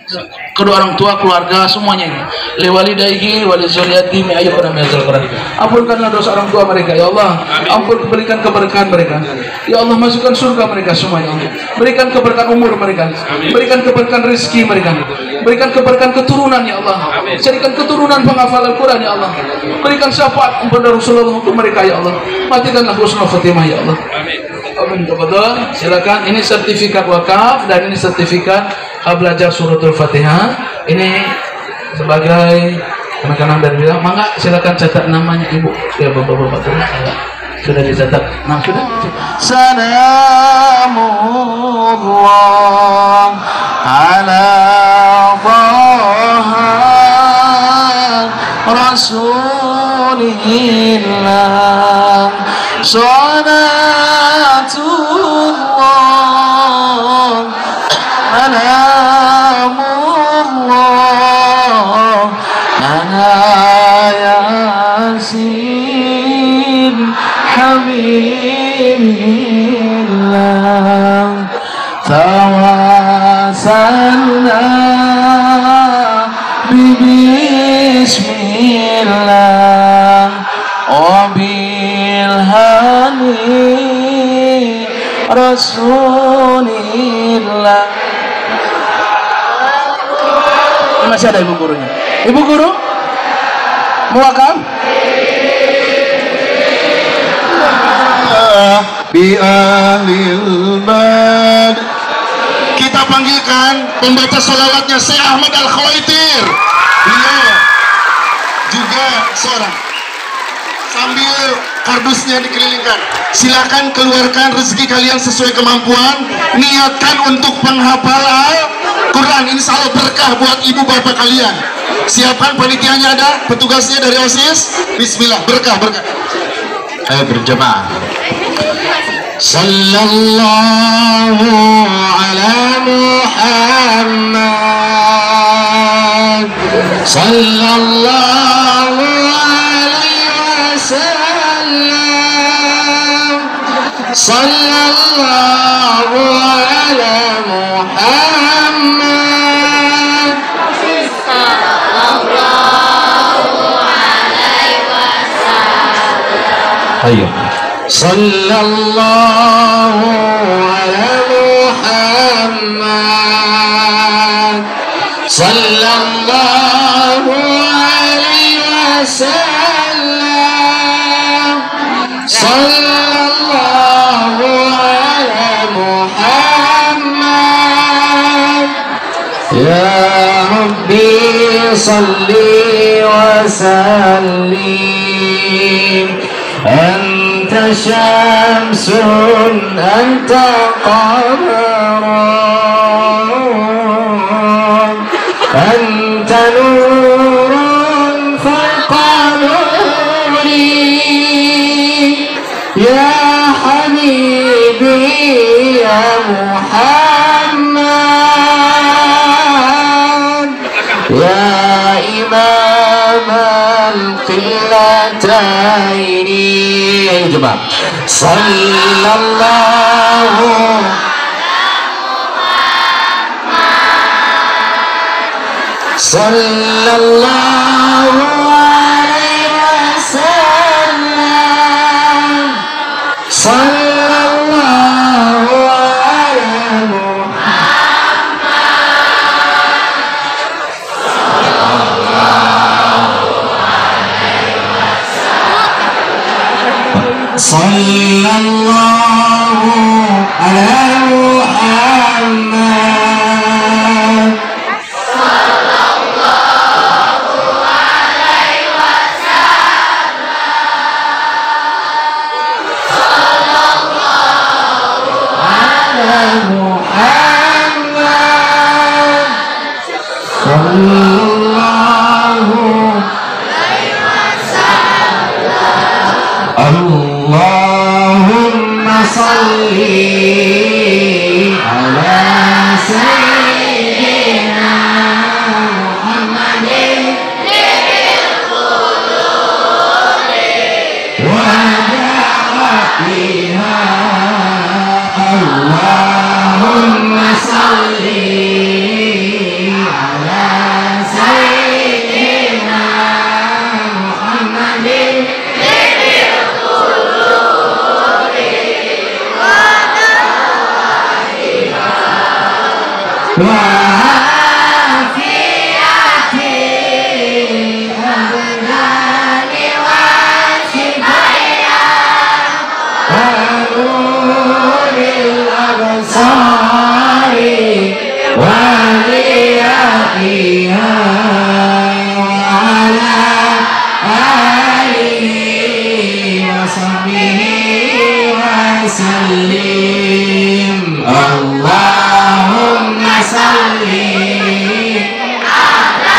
Kedua orang tua, keluarga, semuanya ini. Liwalidayhi walizuriyati mi ayyuhum min al-Qur'an. Ampunkanlah dosa orang tua mereka ya Allah. Ampun, berikan keberkahan mereka. Ya Allah, masukkan surga mereka semua ya Allah. Berikan keberkahan umur mereka. Berikan keberkahan rezeki mereka. Berikan keberkahan keturunan ya Allah. Jadikan keturunan penghafal Al-Qur'an ya Allah. Berikan syafaat kepada Rasulullah untuk mereka ya Allah. Matikanlah husnul khotimah ya Allah. Amin. Betul. Silakan. Ini sertifikat wakaf dan ini sertifikat belajar suratul Fatihah. Ini sebagai anak-anak dari bilang, mangga silakan catat namanya ibu. Ya bapak-bapak sudah dicatat. Nah sudah. Salamullah ala Rasulillah. Salatullah Salamullah ala Yasin Habibillah. Tawasalna Bismillah Wabilhani Rasulillah. Ini masih ada ibu gurunya. Ibu guru muwakaf bi ahlil bad. Kita panggilkan pembaca sholawatnya Syekh Ahmad Al-Khawaitir. Beliau juga seorang. Sambil kardusnya dikelilingkan, silakan keluarkan rezeki kalian sesuai kemampuan. Niatkan untuk penghafal Quran. Insya Allah berkah buat ibu bapak kalian. Siapkan panitianya, ada petugasnya dari OSIS. Bismillah, berkah. Ayo berjamaah. Sallallahu ala Muhammad. Sallallahu alaihi wasallam. Sallallahu ala Muhammad. Sallallahu alaihi wasallam. Ayo. Sallallahu ala Muhammad. Sallallahu alaihi wasallam. Sallallahu ala Muhammad. Ya Rabbi salli wa sallim. Anta syamsun anta qamarun anta nurun fawqa nuri. Ya habibi ya Muhammad. Ya imam al-qillataini. Coba. Sallallahu Sallallahu alaihi wasallam. Sallallahu alaihi Muhammad. Sallallahu ala Muhammad. Sallallahu alaihi wasallam. Sallallahu ala Muhammad. Sallallahu alaihi wasallam. Allahumma salli ala sayyidina Muhammadin wa ala alihi Allahumma salli ala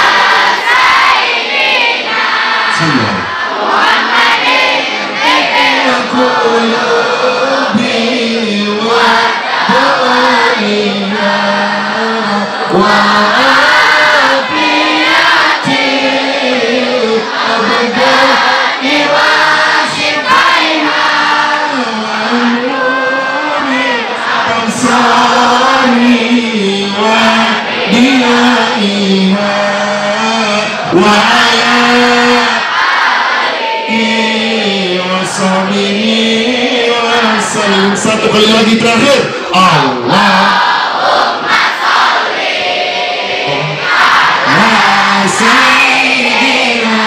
sayyidina Muhammadin fil qulubi wa du'ina wa afiyati abdani wa shifaiha Satu kali lagi terakhir. Allahumma salli ala sayyidina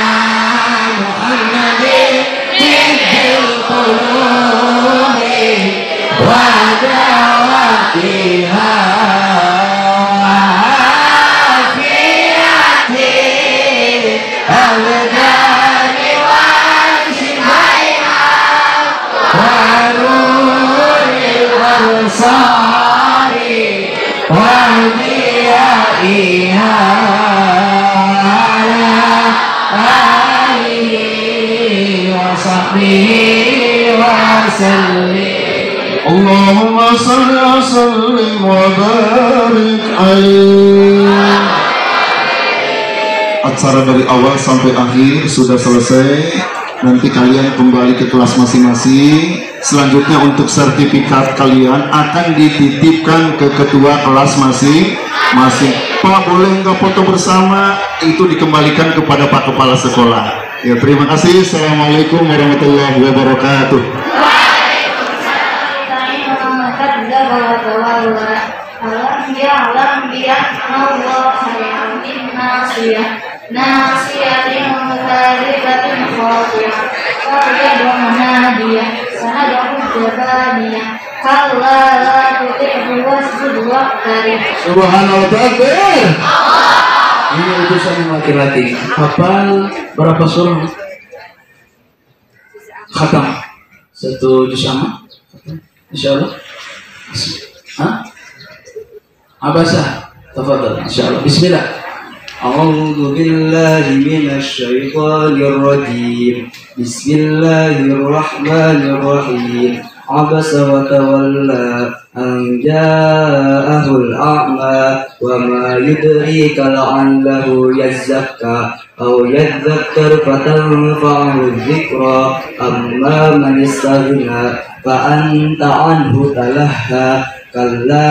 Muhammadin fil qulubi wa dawatiha Sari wa diyaiha ala alihi wa sahbihi wa sallim. Allahumma salli wa sallim wa barik alaihi. Acara dari awal sampai akhir sudah selesai. Nanti kalian kembali ke kelas masing-masing. Selanjutnya untuk sertifikat kalian akan dititipkan ke ketua kelas masing-masing. Pak, boleh nggak foto bersama? Itu dikembalikan kepada Pak Kepala Sekolah. Ya, terima kasih. Assalamualaikum warahmatullahi wabarakatuh. Subhanallah, takbir. Ini utusan laki-laki. Hafal berapa surah? Khatam. Satu juz sama? Insyaallah. Hah? Abasa. Tafadhal. Insyaallah. Bismillah. أعوذ بالله من الشيطان الرجيم بسم الله الرحمن الرحيم عبس وتولى أن جاءه الأعمى وما يدريك لعله يزكى أو يذكر فتنفعه الذكرى أما من استغنى فأنت عنه تلهى كلا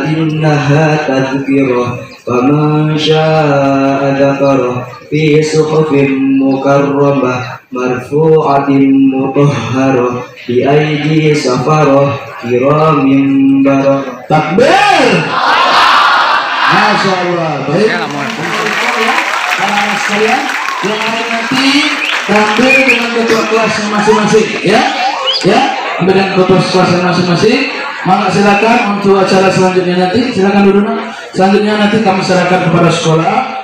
إنها تذكرة فمن شاء ذكره في صحف مكرمة مرفوعة مطهرة بأيدي سفرة كرام بررة. Takbir. Masya Allah. Baik. Para sekalian yang lain nanti tampil dengan ketua kelasnya masing-masing, ya, ya, dengan ketua kelasnya masing-masing. Maka silakan untuk acara selanjutnya nanti, silakan duduk. Selanjutnya nanti kami serahkan kepada sekolah.